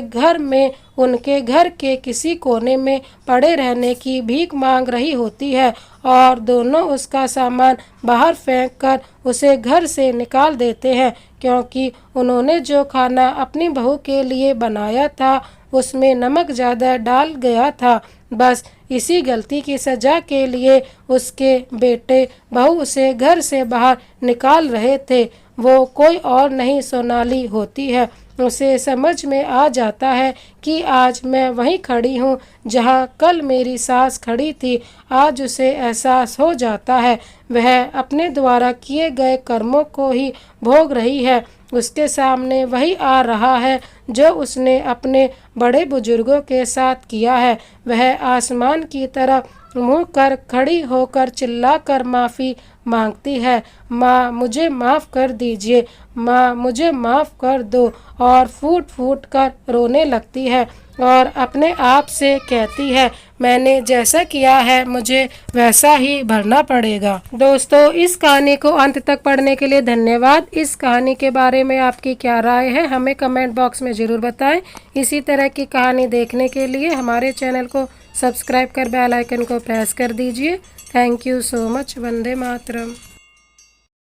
घर के किसी कोने में पड़े रहने की भीख मांग रही होती है और दोनों उसका सामान बाहर फेंक कर उसे घर से निकाल देते हैं, क्योंकि उन्होंने जो खाना अपनी बहू के लिए बनाया था उसमें नमक ज़्यादा डाल गया था। बस इसी गलती की सजा के लिए उसके बेटे बहू उसे घर से बाहर निकाल रहे थे। वो कोई और नहीं, सोनाली होती है। उसे समझ में आ जाता है कि आज मैं वहीं खड़ी हूँ जहाँ कल मेरी सास खड़ी थी। आज उसे एहसास हो जाता है वह अपने द्वारा किए गए कर्मों को ही भोग रही है। उसके सामने वही आ रहा है जो उसने अपने बड़े बुजुर्गों के साथ किया है। वह आसमान की तरफ मुँह कर खड़ी होकर चिल्लाकर माफ़ी मांगती है, माँ मुझे माफ़ कर दीजिए, माँ मुझे माफ़ कर दो। और फूट फूट कर रोने लगती है और अपने आप से कहती है, मैंने जैसा किया है मुझे वैसा ही भरना पड़ेगा। दोस्तों, इस कहानी को अंत तक पढ़ने के लिए धन्यवाद। इस कहानी के बारे में आपकी क्या राय है हमें कमेंट बॉक्स में ज़रूर बताएं। इसी तरह की कहानी देखने के लिए हमारे चैनल को सब्सक्राइब कर बेल आइकन को प्रेस कर दीजिए। Thank you so much. Vande Mataram.